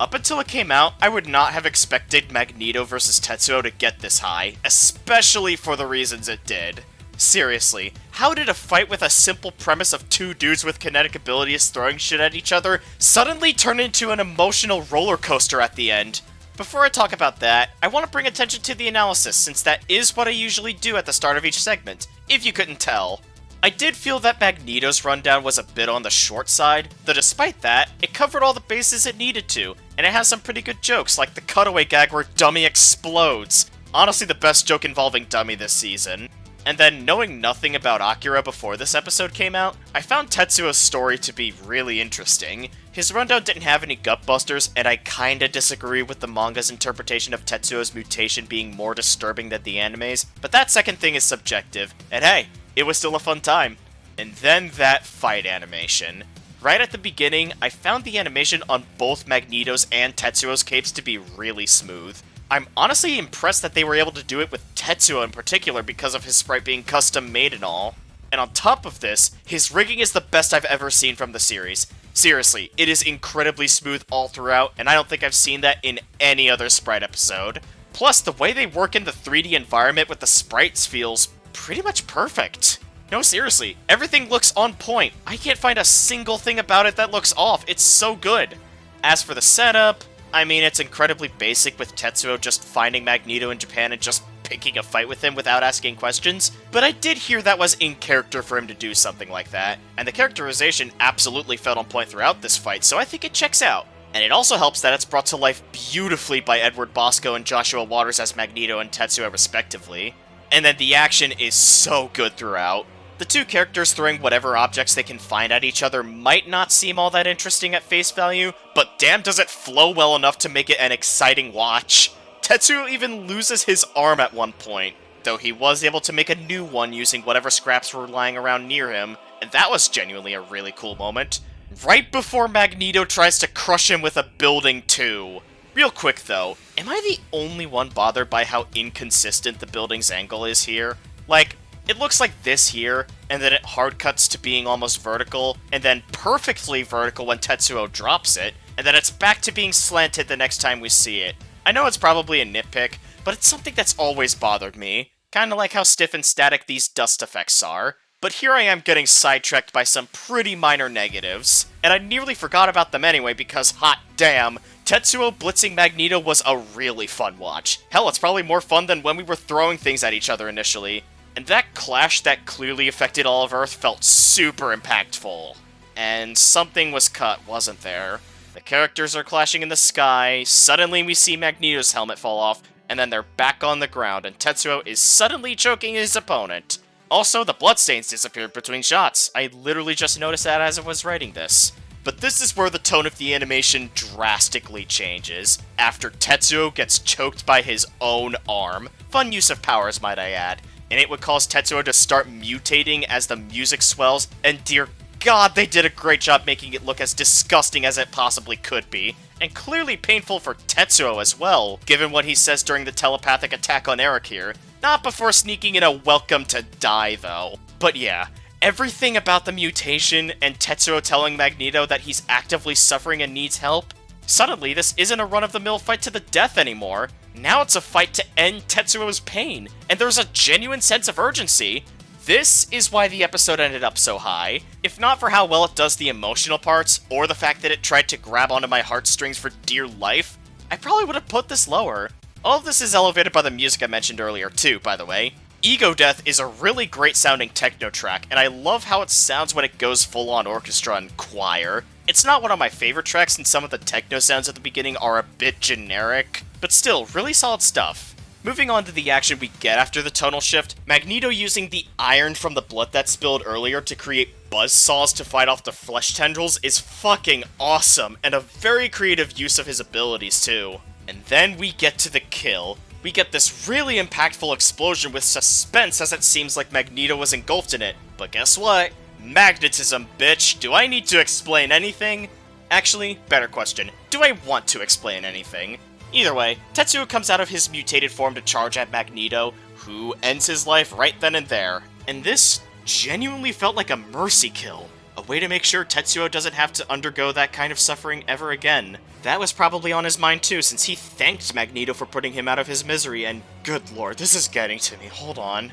Speaker 1: Up until it came out, I would not have expected Magneto vs. Tetsuo to get this high, especially for the reasons it did. Seriously, how did a fight with a simple premise of two dudes with kinetic abilities throwing shit at each other suddenly turn into an emotional roller coaster at the end? Before I talk about that, I want to bring attention to the analysis, since that is what I usually do at the start of each segment, if you couldn't tell. I did feel that Magneto's rundown was a bit on the short side, though despite that, it covered all the bases it needed to, and it has some pretty good jokes, like the cutaway gag where Dummy explodes. Honestly, the best joke involving Dummy this season. And then, knowing nothing about Akira before this episode came out, I found Tetsuo's story to be really interesting. His rundown didn't have any gutbusters, and I kinda disagree with the manga's interpretation of Tetsuo's mutation being more disturbing than the anime's, but that second thing is subjective, and hey, it was still a fun time. And then that fight animation. Right at the beginning, I found the animation on both Magneto's and Tetsuo's capes to be really smooth. I'm honestly impressed that they were able to do it with Tetsuo in particular because of his sprite being custom made and all. And on top of this, his rigging is the best I've ever seen from the series. Seriously, it is incredibly smooth all throughout, and I don't think I've seen that in any other sprite episode. Plus, the way they work in the 3D environment with the sprites feels pretty much perfect. No, seriously, everything looks on point. I can't find a single thing about it that looks off. It's so good. As for the setup, I mean, it's incredibly basic with Tetsuo just finding Magneto in Japan and just picking a fight with him without asking questions, but I did hear that was in character for him to do something like that, and the characterization absolutely felt on point throughout this fight, so I think it checks out. And it also helps that it's brought to life beautifully by Edward Bosco and Joshua Waters as Magneto and Tetsuo respectively. And then the action is so good throughout. The two characters throwing whatever objects they can find at each other might not seem all that interesting at face value, but damn does it flow well enough to make it an exciting watch. Tetsuo even loses his arm at one point, though he was able to make a new one using whatever scraps were lying around near him, and that was genuinely a really cool moment. Right before Magneto tries to crush him with a building too. Real quick though, am I the only one bothered by how inconsistent the building's angle is here? Like, it looks like this here, and then it hard cuts to being almost vertical, and then perfectly vertical when Tetsuo drops it, and then it's back to being slanted the next time we see it. I know it's probably a nitpick, but it's something that's always bothered me. Kinda like how stiff and static these dust effects are. But here I am getting sidetracked by some pretty minor negatives, and I nearly forgot about them anyway because, hot damn, Tetsuo blitzing Magneto was a really fun watch. Hell, it's probably more fun than when we were throwing things at each other initially. And that clash that clearly affected all of Earth felt super impactful. And something was cut, wasn't there? The characters are clashing in the sky, suddenly we see Magneto's helmet fall off, and then they're back on the ground, and Tetsuo is suddenly choking his opponent. Also, the bloodstains disappeared between shots. I literally just noticed that as I was writing this. But this is where the tone of the animation drastically changes, after Tetsuo gets choked by his own arm. Fun use of powers, might I add. And it would cause Tetsuo to start mutating as the music swells, and dear God, they did a great job making it look as disgusting as it possibly could be. And clearly painful for Tetsuo as well, given what he says during the telepathic attack on Eric here. Not before sneaking in a welcome to die, though. But yeah, everything about the mutation and Tetsuo telling Magneto that he's actively suffering and needs help. Suddenly, this isn't a run-of-the-mill fight to the death anymore. Now it's a fight to end Tetsuo's pain, and there's a genuine sense of urgency. This is why the episode ended up so high. If not for how well it does the emotional parts, or the fact that it tried to grab onto my heartstrings for dear life, I probably would have put this lower. All of this is elevated by the music I mentioned earlier too, by the way. Ego Death is a really great sounding techno track, and I love how it sounds when it goes full on orchestra and choir. It's not one of my favorite tracks, and some of the techno sounds at the beginning are a bit generic, but still, really solid stuff. Moving on to the action we get after the tonal shift, Magneto using the iron from the blood that spilled earlier to create buzzsaws to fight off the flesh tendrils is fucking awesome, and a very creative use of his abilities too. And then we get to the kill. We get this really impactful explosion with suspense as it seems like Magneto was engulfed in it. But guess what? Magnetism, bitch! Do I need to explain anything? Actually, better question, do I want to explain anything? Either way, Tetsuo comes out of his mutated form to charge at Magneto, who ends his life right then and there. And this genuinely felt like a mercy kill. A way to make sure Tetsuo doesn't have to undergo that kind of suffering ever again. That was probably on his mind too, since he thanked Magneto for putting him out of his misery, and good lord, this is getting to me, hold on.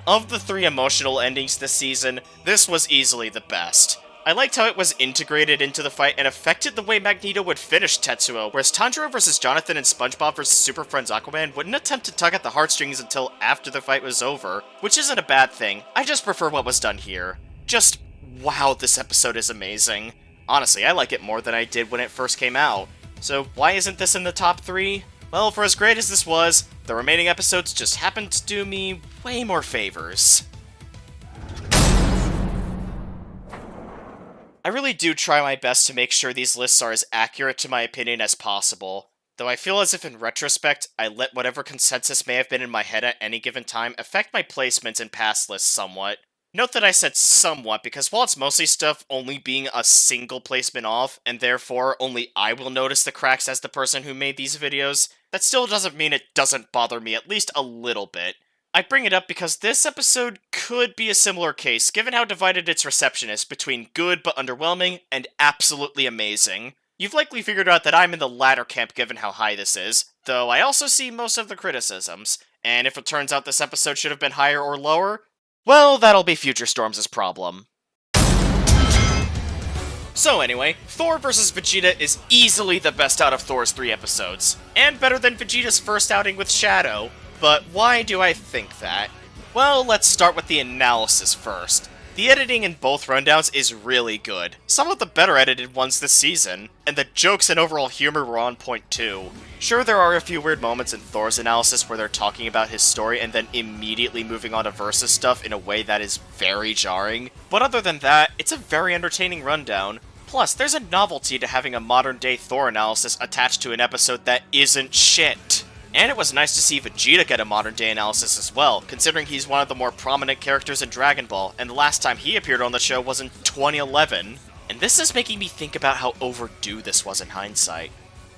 Speaker 1: Of the 3 emotional endings this season, this was easily the best. I liked how it was integrated into the fight and affected the way Magneto would finish Tetsuo, whereas Tanjiro vs. Jonathan and SpongeBob vs. Super Friends Aquaman wouldn't attempt to tug at the heartstrings until after the fight was over, which isn't a bad thing. I just prefer what was done here. Just, wow, this episode is amazing. Honestly, I like it more than I did when it first came out. So why isn't this in the top 3? Well, for as great as this was, the remaining episodes just happened to do me way more favors. I really do try my best to make sure these lists are as accurate to my opinion as possible, though I feel as if in retrospect, I let whatever consensus may have been in my head at any given time affect my placements in past lists somewhat. Note that I said somewhat, because while it's mostly stuff only being a single placement off, and therefore only I will notice the cracks as the person who made these videos, that still doesn't mean it doesn't bother me at least a little bit. I bring it up because this episode could be a similar case, given how divided its reception is between good but underwhelming and absolutely amazing. You've likely figured out that I'm in the latter camp given how high this is, though I also see most of the criticisms, and if it turns out this episode should have been higher or lower, well, that'll be future Storms' problem. So anyway, Thor vs. Vegeta is easily the best out of Thor's 3 episodes, and better than Vegeta's first outing with Shadow. But why do I think that? Well, let's start with the analysis first. The editing in both rundowns is really good, some of the better edited ones this season, and the jokes and overall humor were on point too. Sure, there are a few weird moments in Thor's analysis where they're talking about his story and then immediately moving on to Versus stuff in a way that is very jarring, but other than that, it's a very entertaining rundown. Plus, there's a novelty to having a modern-day Thor analysis attached to an episode that isn't shit. And it was nice to see Vegeta get a modern-day analysis as well, considering he's one of the more prominent characters in Dragon Ball, and the last time he appeared on the show was in 2011. And this is making me think about how overdue this was in hindsight.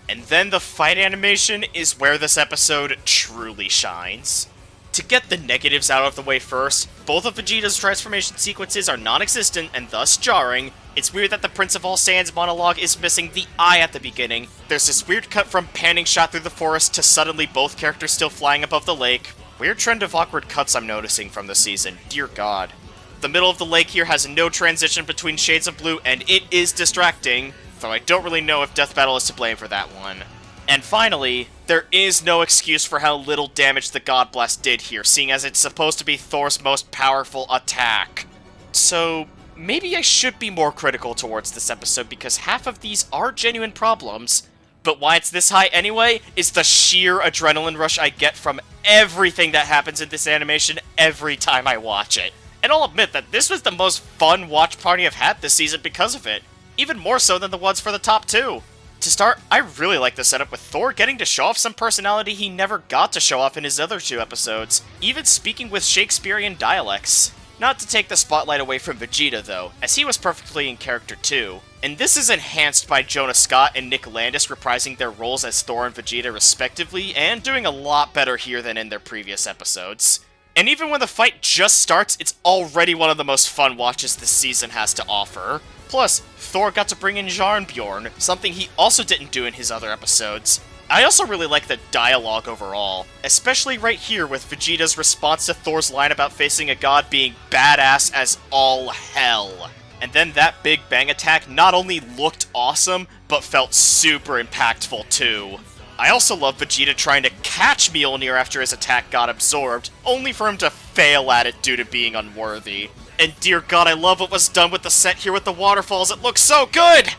Speaker 1: And then the fight animation is where this episode truly shines. To get the negatives out of the way first, both of Vegeta's transformation sequences are non-existent and thus jarring. It's weird that the Prince of All Saiyans monologue is missing the eye at the beginning. There's this weird cut from panning shot through the forest to suddenly both characters still flying above the lake. Weird trend of awkward cuts I'm noticing from this season, dear god. The middle of the lake here has no transition between shades of blue and it is distracting, though I don't really know if Death Battle is to blame for that one. And finally, there is no excuse for how little damage the God Blast did here, seeing as it's supposed to be Thor's most powerful attack. So, maybe I should be more critical towards this episode because half of these are genuine problems, but why it's this high anyway is the sheer adrenaline rush I get from everything that happens in this animation every time I watch it. And I'll admit that this was the most fun watch party I've had this season because of it, even more so than the ones for the top two. To start, I really like the setup with Thor getting to show off some personality he never got to show off in his other two episodes, even speaking with Shakespearean dialects. Not to take the spotlight away from Vegeta though, as he was perfectly in character too, and this is enhanced by Jonah Scott and Nick Landis reprising their roles as Thor and Vegeta respectively, and doing a lot better here than in their previous episodes. And even when the fight just starts, it's already one of the most fun watches this season has to offer. Plus, Thor got to bring in Jarnbjorn, something he also didn't do in his other episodes. I also really like the dialogue overall, especially right here with Vegeta's response to Thor's line about facing a god being badass as all hell. And then that Big Bang attack not only looked awesome, but felt super impactful too. I also love Vegeta trying to catch Mjolnir after his attack got absorbed, only for him to fail at it due to being unworthy. And dear god, I love what was done with the set here with the waterfalls, it looks so good!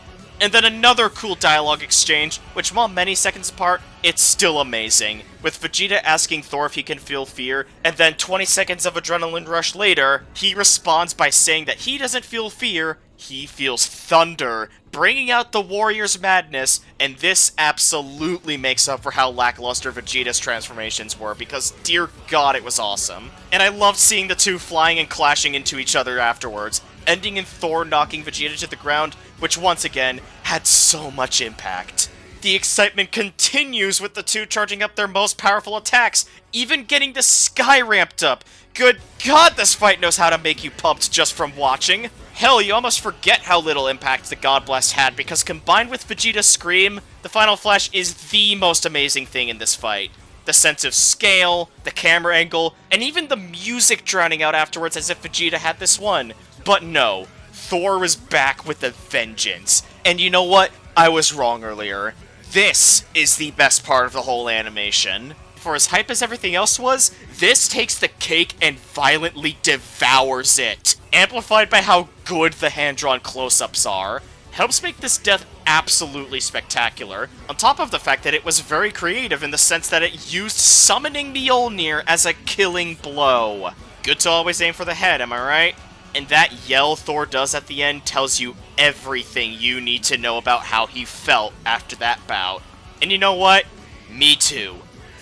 Speaker 1: And then another cool dialogue exchange, which while many seconds apart, it's still amazing, with Vegeta asking Thor if he can feel fear, and then 20 seconds of adrenaline rush later, he responds by saying that he doesn't feel fear, he feels thunder, bringing out the warrior's madness, and this absolutely makes up for how lackluster Vegeta's transformations were, because dear god it was awesome. And I loved seeing the two flying and clashing into each other afterwards, ending in Thor knocking Vegeta to the ground, which once again, had so much impact. The excitement continues with the two charging up their most powerful attacks, even getting the sky ramped up. Good god, this fight knows how to make you pumped just from watching. Hell, you almost forget how little impact the God Blast had, because combined with Vegeta's scream, the Final Flash is the most amazing thing in this fight. The sense of scale, the camera angle, and even the music drowning out afterwards as if Vegeta had this won. But no, Thor was back with a vengeance. And you know what? I was wrong earlier. This is the best part of the whole animation. For as hype as everything else was, this takes the cake and violently devours it. Amplified by how good the hand-drawn close-ups are, helps make this death absolutely spectacular, on top of the fact that it was very creative in the sense that it used summoning Mjolnir as a killing blow. Good to always aim for the head, am I right? And that yell Thor does at the end tells you everything you need to know about how he felt after that bout. And you know what? Me too.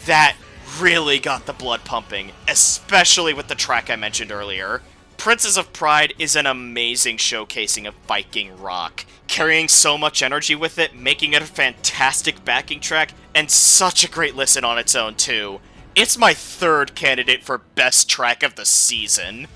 Speaker 1: That really got the blood pumping, especially with the track I mentioned earlier. Princes of Pride is an amazing showcasing of Viking rock, carrying so much energy with it, making it a fantastic backing track, and such a great listen on its own too. It's my third candidate for best track of the season.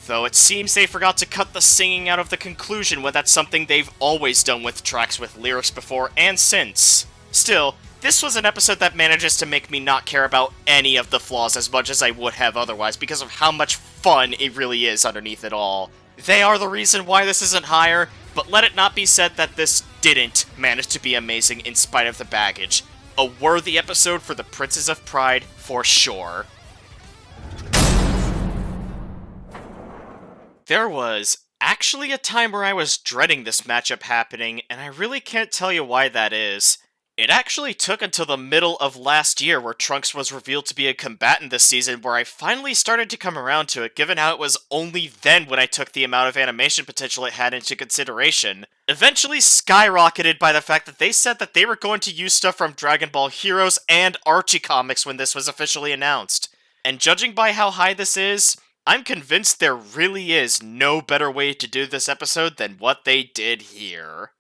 Speaker 1: Though it seems they forgot to cut the singing out of the conclusion when that's something they've always done with tracks with lyrics before and since. Still, this was an episode that manages to make me not care about any of the flaws as much as I would have otherwise because of how much fun it really is underneath it all. They are the reason why this isn't higher, but let it not be said that this didn't manage to be amazing in spite of the baggage. A worthy episode for the Princes of Pride for sure. There was actually a time where I was dreading this matchup happening, and I really can't tell you why that is. It actually took until the middle of last year where Trunks was revealed to be a combatant this season where I finally started to come around to it, given how it was only then when I took the amount of animation potential it had into consideration. Eventually skyrocketed by the fact that they said that they were going to use stuff from Dragon Ball Heroes and Archie comics when this was officially announced. And judging by how high this is, I'm convinced there really is no better way to do this episode than what they did here.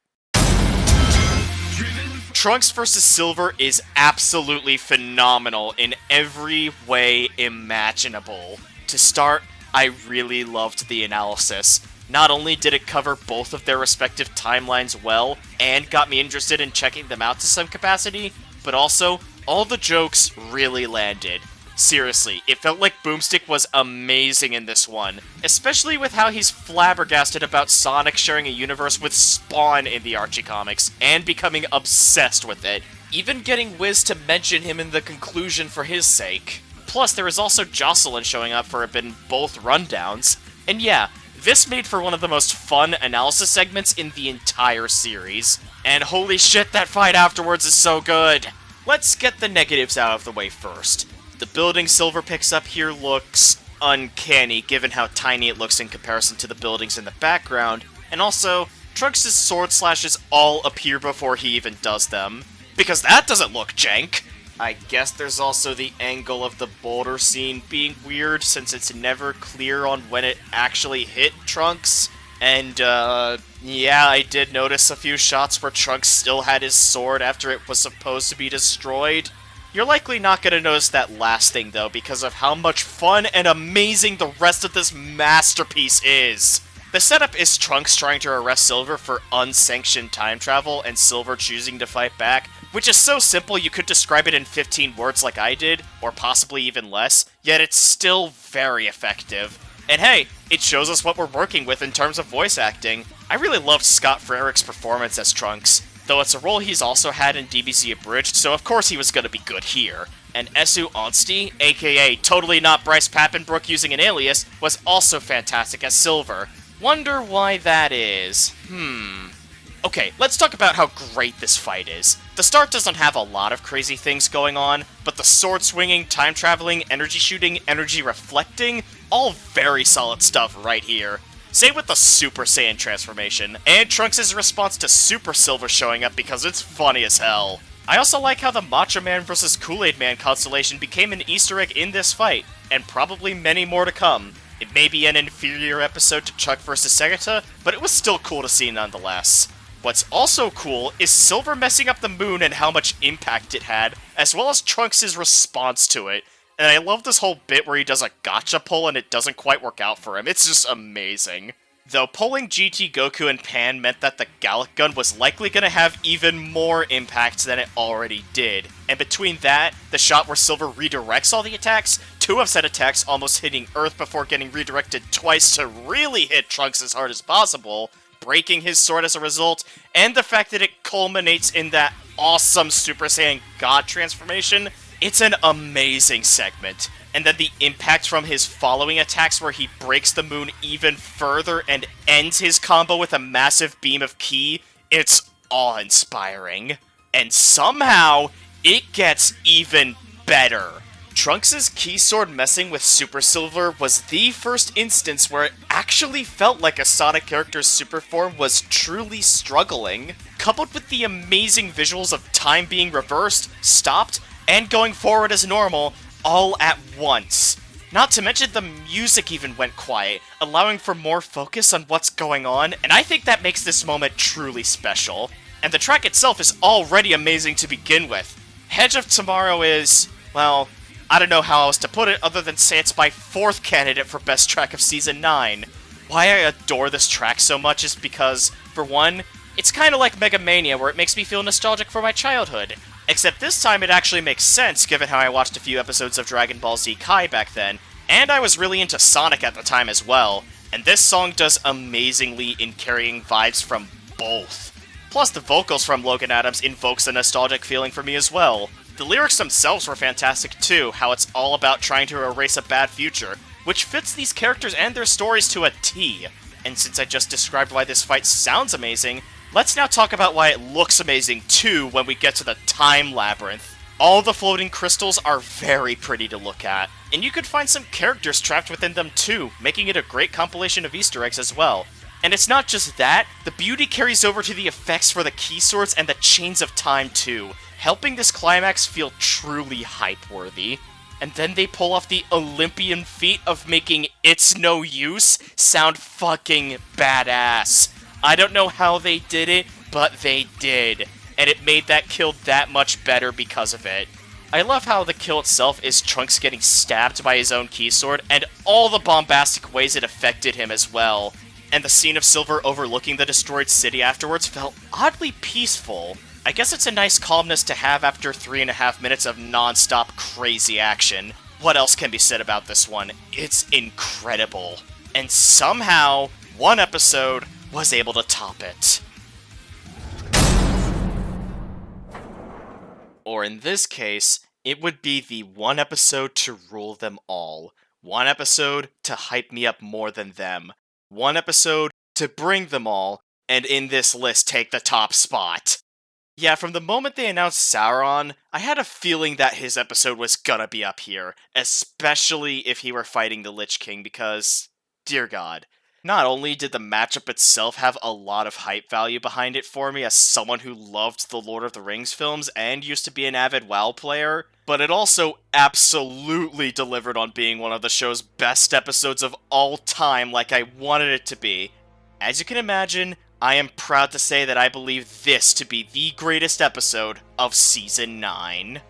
Speaker 1: Trunks vs. Silver is absolutely phenomenal in every way imaginable. To start, I really loved the analysis. Not only did it cover both of their respective timelines well, and got me interested in checking them out to some capacity, but also, all the jokes really landed. Seriously, it felt like Boomstick was amazing in this one, especially with how he's flabbergasted about Sonic sharing a universe with Spawn in the Archie comics, and becoming obsessed with it, even getting Wiz to mention him in the conclusion for his sake. Plus, there is also Jocelyn showing up for a bit in both rundowns, and yeah, this made for one of the most fun analysis segments in the entire series. And holy shit, that fight afterwards is so good! Let's get the negatives out of the way first. The building Silver picks up here looks uncanny, given how tiny it looks in comparison to the buildings in the background, and also, Trunks' sword slashes all appear before he even does them. Because that doesn't look jank! I guess there's also the angle of the boulder scene being weird, since it's never clear on when it actually hit Trunks. And, yeah, I did notice a few shots where Trunks still had his sword after it was supposed to be destroyed. You're likely not going to notice that last thing, though, because of how much fun and amazing the rest of this masterpiece is. The setup is Trunks trying to arrest Silver for unsanctioned time travel, and Silver choosing to fight back, which is so simple you could describe it in 15 words like I did, or possibly even less, yet it's still very effective. And hey, it shows us what we're working with in terms of voice acting. I really loved Scott Frerich's performance as Trunks, though it's a role he's also had in DBZ Abridged, so of course he was gonna be good here. And Esu Onstie, aka totally not Bryce Papenbrook using an alias, was also fantastic as Silver. Wonder why that is. Okay, let's talk about how great this fight is. The start doesn't have a lot of crazy things going on, but the sword swinging, time traveling, energy shooting, energy reflecting, all very solid stuff right here. Same with the Super Saiyan transformation, and Trunks' response to Super Silver showing up because it's funny as hell. I also like how the Macho Man vs. Kool-Aid Man constellation became an Easter egg in this fight, and probably many more to come. It may be an inferior episode to Chuck vs. Segata, but it was still cool to see nonetheless. What's also cool is Silver messing up the moon and how much impact it had, as well as Trunks' response to it. And I love this whole bit where he does a gotcha pull and it doesn't quite work out for him. It's just amazing. Though pulling GT Goku and Pan meant that the Gallic Gun was likely going to have even more impact than it already did. And between that, the shot where Silver redirects all the attacks, two of said attacks almost hitting Earth before getting redirected twice to really hit Trunks as hard as possible, breaking his sword as a result, and the fact that it culminates in that awesome Super Saiyan God transformation, it's an amazing segment. And then the impact from his following attacks where he breaks the moon even further and ends his combo with a massive beam of ki, it's awe-inspiring. And somehow, it gets even better. Trunks' Ki Sword messing with Super Silver was the first instance where it actually felt like a Sonic character's super form was truly struggling, coupled with the amazing visuals of time being reversed, stopped, and going forward as normal, all at once. Not to mention the music even went quiet, allowing for more focus on what's going on, and I think that makes this moment truly special. And the track itself is already amazing to begin with. Hedge of Tomorrow is, well, I don't know how else to put it other than say it's my fourth candidate for best track of Season 9. Why I adore this track so much is because, for one, it's kinda like Mega Mania where it makes me feel nostalgic for my childhood. Except this time it actually makes sense given how I watched a few episodes of Dragon Ball Z Kai back then, and I was really into Sonic at the time as well, and this song does amazingly in carrying vibes from both. Plus the vocals from Logan Adams invokes a nostalgic feeling for me as well. The lyrics themselves were fantastic too, how it's all about trying to erase a bad future, which fits these characters and their stories to a T. And since I just described why this fight sounds amazing, let's now talk about why it looks amazing too when we get to the Time Labyrinth. All the floating crystals are very pretty to look at, and you could find some characters trapped within them too, making it a great compilation of Easter eggs as well. And it's not just that, the beauty carries over to the effects for the key swords and the chains of time too, helping this climax feel truly hype-worthy. And then they pull off the Olympian feat of making It's No Use sound fucking badass. I don't know how they did it, but they did. And it made that kill that much better because of it. I love how the kill itself is Trunks getting stabbed by his own key sword, and all the bombastic ways it affected him as well. And the scene of Silver overlooking the destroyed city afterwards felt oddly peaceful. I guess it's a nice calmness to have after 3.5 minutes of non-stop crazy action. What else can be said about this one? It's incredible. And somehow, one episode was able to top it. Or in this case, it would be the one episode to rule them all. One episode to hype me up more than them. One episode to bring them all, and in this list take the top spot. Yeah, from the moment they announced Sauron, I had a feeling that his episode was gonna be up here, especially if he were fighting the Lich King, because, dear God. Not only did the matchup itself have a lot of hype value behind it for me as someone who loved the Lord of the Rings films and used to be an avid WoW player, but it also absolutely delivered on being one of the show's best episodes of all time like I wanted it to be. As you can imagine, I am proud to say that I believe this to be the greatest episode of Season 9.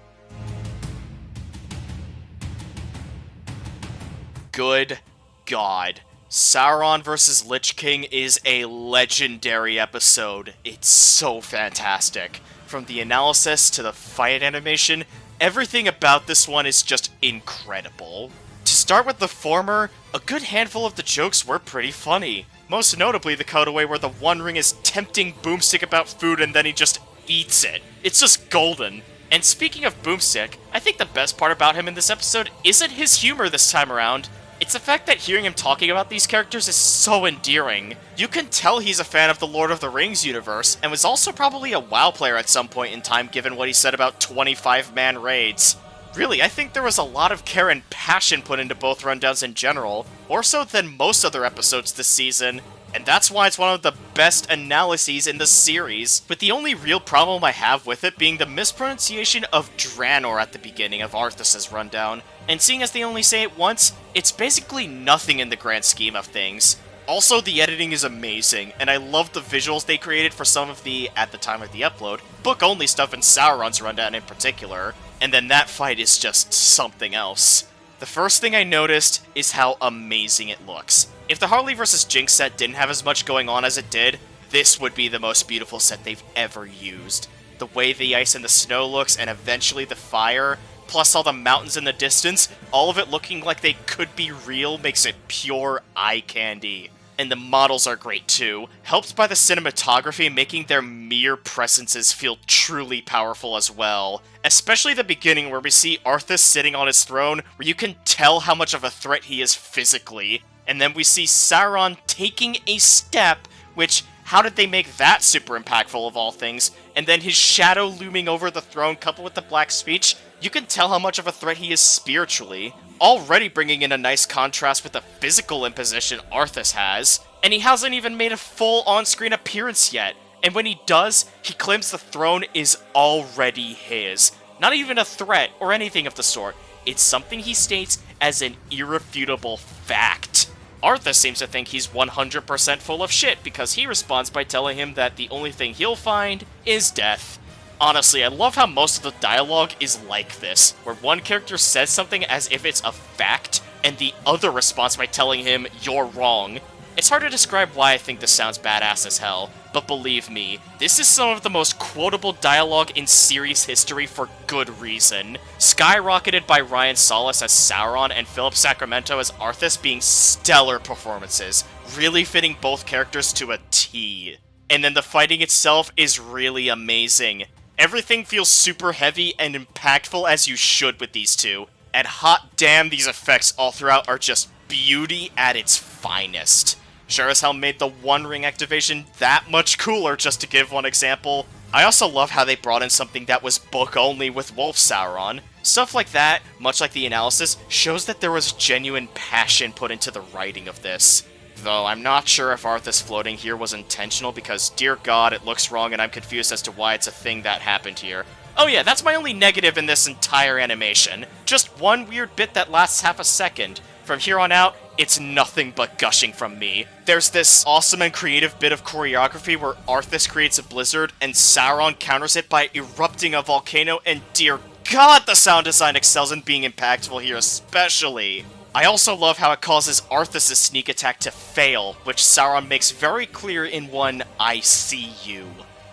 Speaker 1: Good God. Sauron vs. Lich King is a legendary episode. It's so fantastic. From the analysis to the fight animation, everything about this one is just incredible. To start with the former, a good handful of the jokes were pretty funny. Most notably the cutaway where the One Ring is tempting Boomstick about food and then he just eats it. It's just golden. And speaking of Boomstick, I think the best part about him in this episode isn't his humor this time around. It's the fact that hearing him talking about these characters is so endearing. You can tell he's a fan of the Lord of the Rings universe, and was also probably a WoW player at some point in time given what he said about 25-man raids. Really, I think there was a lot of care and passion put into both rundowns in general, more so than most other episodes this season, and that's why it's one of the best analyses in the series, with the only real problem I have with it being the mispronunciation of Draenor at the beginning of Arthas's rundown, and seeing as they only say it once, it's basically nothing in the grand scheme of things. Also, the editing is amazing, and I love the visuals they created for some of the, at the time of the upload, book-only stuff in Sauron's rundown in particular, and then that fight is just something else. The first thing I noticed is how amazing it looks. If the Harley vs. Jinx set didn't have as much going on as it did, this would be the most beautiful set they've ever used. The way the ice and the snow looks, and eventually the fire, plus all the mountains in the distance, all of it looking like they could be real makes it pure eye candy. And the models are great too, helped by the cinematography making their mere presences feel truly powerful as well. Especially the beginning where we see Arthas sitting on his throne, where you can tell how much of a threat he is physically. And then we see Sauron taking a step, which, how did they make that super impactful of all things? And then his shadow looming over the throne coupled with the black speech, you can tell how much of a threat he is spiritually. Already bringing in a nice contrast with the physical imposition Arthas has. And he hasn't even made a full on-screen appearance yet. And when he does, he claims the throne is already his. Not even a threat or anything of the sort. It's something he states as an irrefutable fact. Arthas seems to think he's 100% full of shit because he responds by telling him that the only thing he'll find is death. Honestly, I love how most of the dialogue is like this, where one character says something as if it's a fact, and the other responds by telling him, "You're wrong." It's hard to describe why I think this sounds badass as hell, but believe me, this is some of the most quotable dialogue in series history for good reason. Skyrocketed by Ryan Solis as Sauron and Philip Sacramento as Arthas being stellar performances, really fitting both characters to a T. And then the fighting itself is really amazing. Everything feels super heavy and impactful as you should with these two. And hot damn, these effects all throughout are just beauty at its finest. Sure as hell made the One Ring activation that much cooler, just to give one example. I also love how they brought in something that was book only with Wolf Sauron. Stuff like that, much like the analysis, shows that there was genuine passion put into the writing of this. Though I'm not sure if Arthas floating here was intentional because, dear god, it looks wrong and I'm confused as to why it's a thing that happened here. Oh yeah, that's my only negative in this entire animation. Just one weird bit that lasts half a second. From here on out, it's nothing but gushing from me. There's this awesome and creative bit of choreography where Arthas creates a blizzard and Sauron counters it by erupting a volcano, and dear god, the sound design excels in being impactful here especially. I also love how it causes Arthas' sneak attack to fail, which Sauron makes very clear in one "I see you."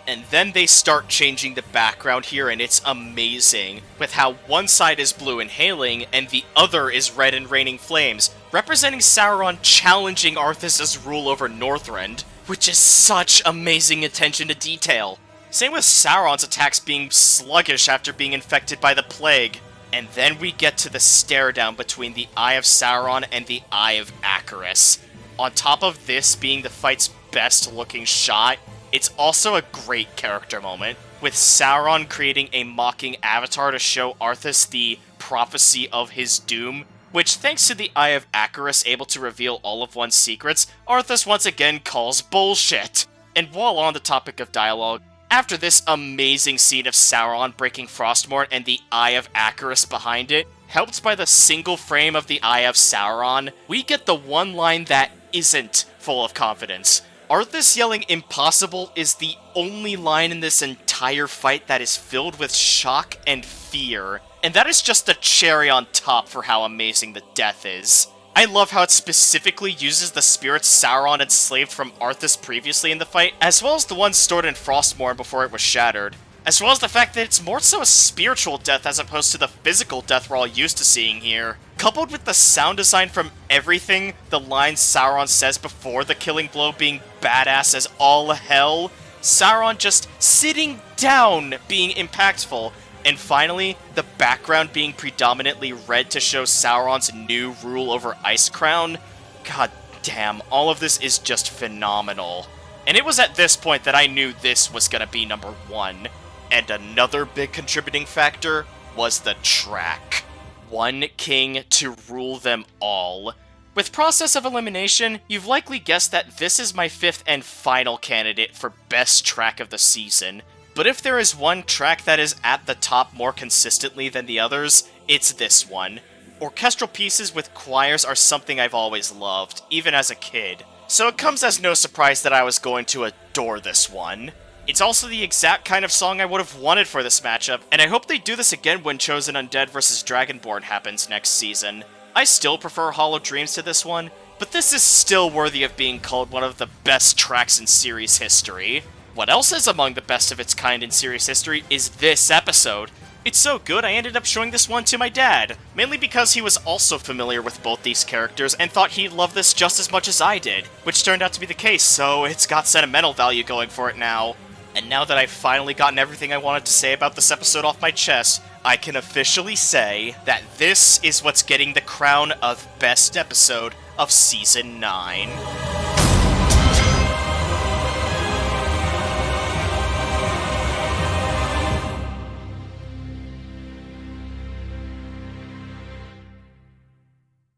Speaker 1: And then they start changing the background here, and it's amazing, with how one side is blue and hailing, and the other is red and raining flames, representing Sauron challenging Arthas' rule over Northrend, which is such amazing attention to detail. Same with Sauron's attacks being sluggish after being infected by the plague. And then we get to the stare down between the Eye of Sauron and the Eye of Acheris. On top of this being the fight's best looking shot, it's also a great character moment, with Sauron creating a mocking avatar to show Arthas the prophecy of his doom, which, thanks to the Eye of Acheris able to reveal all of one's secrets, Arthas once again calls bullshit. And while on the topic of dialogue, after this amazing scene of Sauron breaking Frostmourne and the Eye of Acheris behind it, helped by the single frame of the Eye of Sauron, we get the one line that isn't full of confidence. Arthas yelling "impossible" is the only line in this entire fight that is filled with shock and fear, and that is just the cherry on top for how amazing the death is. I love how it specifically uses the spirits Sauron enslaved from Arthas previously in the fight, as well as the ones stored in Frostmourne before it was shattered. As well as the fact that it's more so a spiritual death as opposed to the physical death we're all used to seeing here. Coupled with the sound design from everything, the lines Sauron says before the killing blow being badass as all hell, Sauron just sitting down being impactful, and finally, the background being predominantly red to show Sauron's new rule over Icecrown. God damn, all of this is just phenomenal. And it was at this point that I knew this was gonna be number one. And another big contributing factor was the track. One king to rule them all. With Process of Elimination, you've likely guessed that this is my fifth and final candidate for best track of the season. But if there is one track that is at the top more consistently than the others, it's this one. Orchestral pieces with choirs are something I've always loved, even as a kid. So it comes as no surprise that I was going to adore this one. It's also the exact kind of song I would have wanted for this matchup, and I hope they do this again when Chosen Undead vs. Dragonborn happens next season. I still prefer Hollow Dreams to this one, but this is still worthy of being called one of the best tracks in series history. What else is among the best of its kind in series history is this episode. It's so good I ended up showing this one to my dad, mainly because he was also familiar with both these characters and thought he'd love this just as much as I did, which turned out to be the case, so it's got sentimental value going for it now. And now that I've finally gotten everything I wanted to say about this episode off my chest, I can officially say that this is what's getting the crown of best episode of Season 9.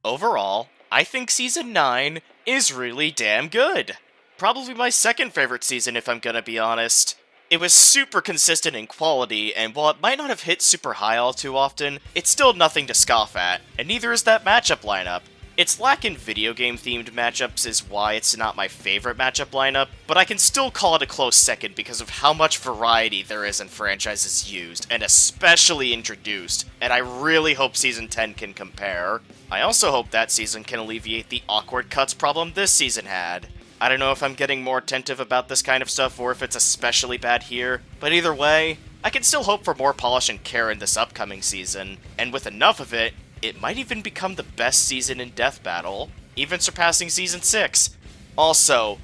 Speaker 1: Overall, I think Season 9 is really damn good. Probably my second favorite season if I'm gonna be honest. It was super consistent in quality, and while it might not have hit super high all too often, it's still nothing to scoff at, and neither is that matchup lineup. Its lack in video game themed matchups is why it's not my favorite matchup lineup, but I can still call it a close second because of how much variety there is in franchises used, and especially introduced, and I really hope Season 10 can compare. I also hope that season can alleviate the awkward cuts problem this season had. I don't know if I'm getting more attentive about this kind of stuff or if it's especially bad here, but either way, I can still hope for more polish and care in this upcoming season, and with enough of it, it might even become the best season in Death Battle, even surpassing Season 6. Also,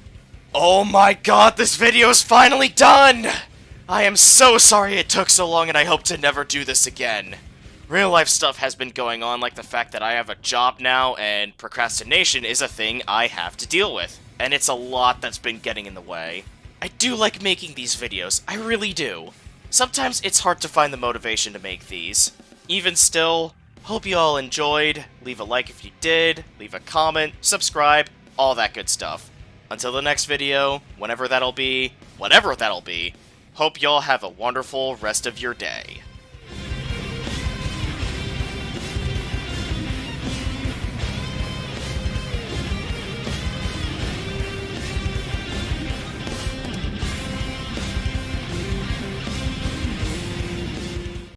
Speaker 1: oh my god, this video is finally done! I am so sorry it took so long, and I hope to never do this again. Real life stuff has been going on, like the fact that I have a job now, and procrastination is a thing I have to deal with. And it's a lot that's been getting in the way. I do like making these videos, I really do. Sometimes it's hard to find the motivation to make these. Even still, hope you all enjoyed. Leave a like if you did, leave a comment, subscribe, all that good stuff. Until the next video, whenever that'll be, whatever that'll be, hope y'all have a wonderful rest of your day.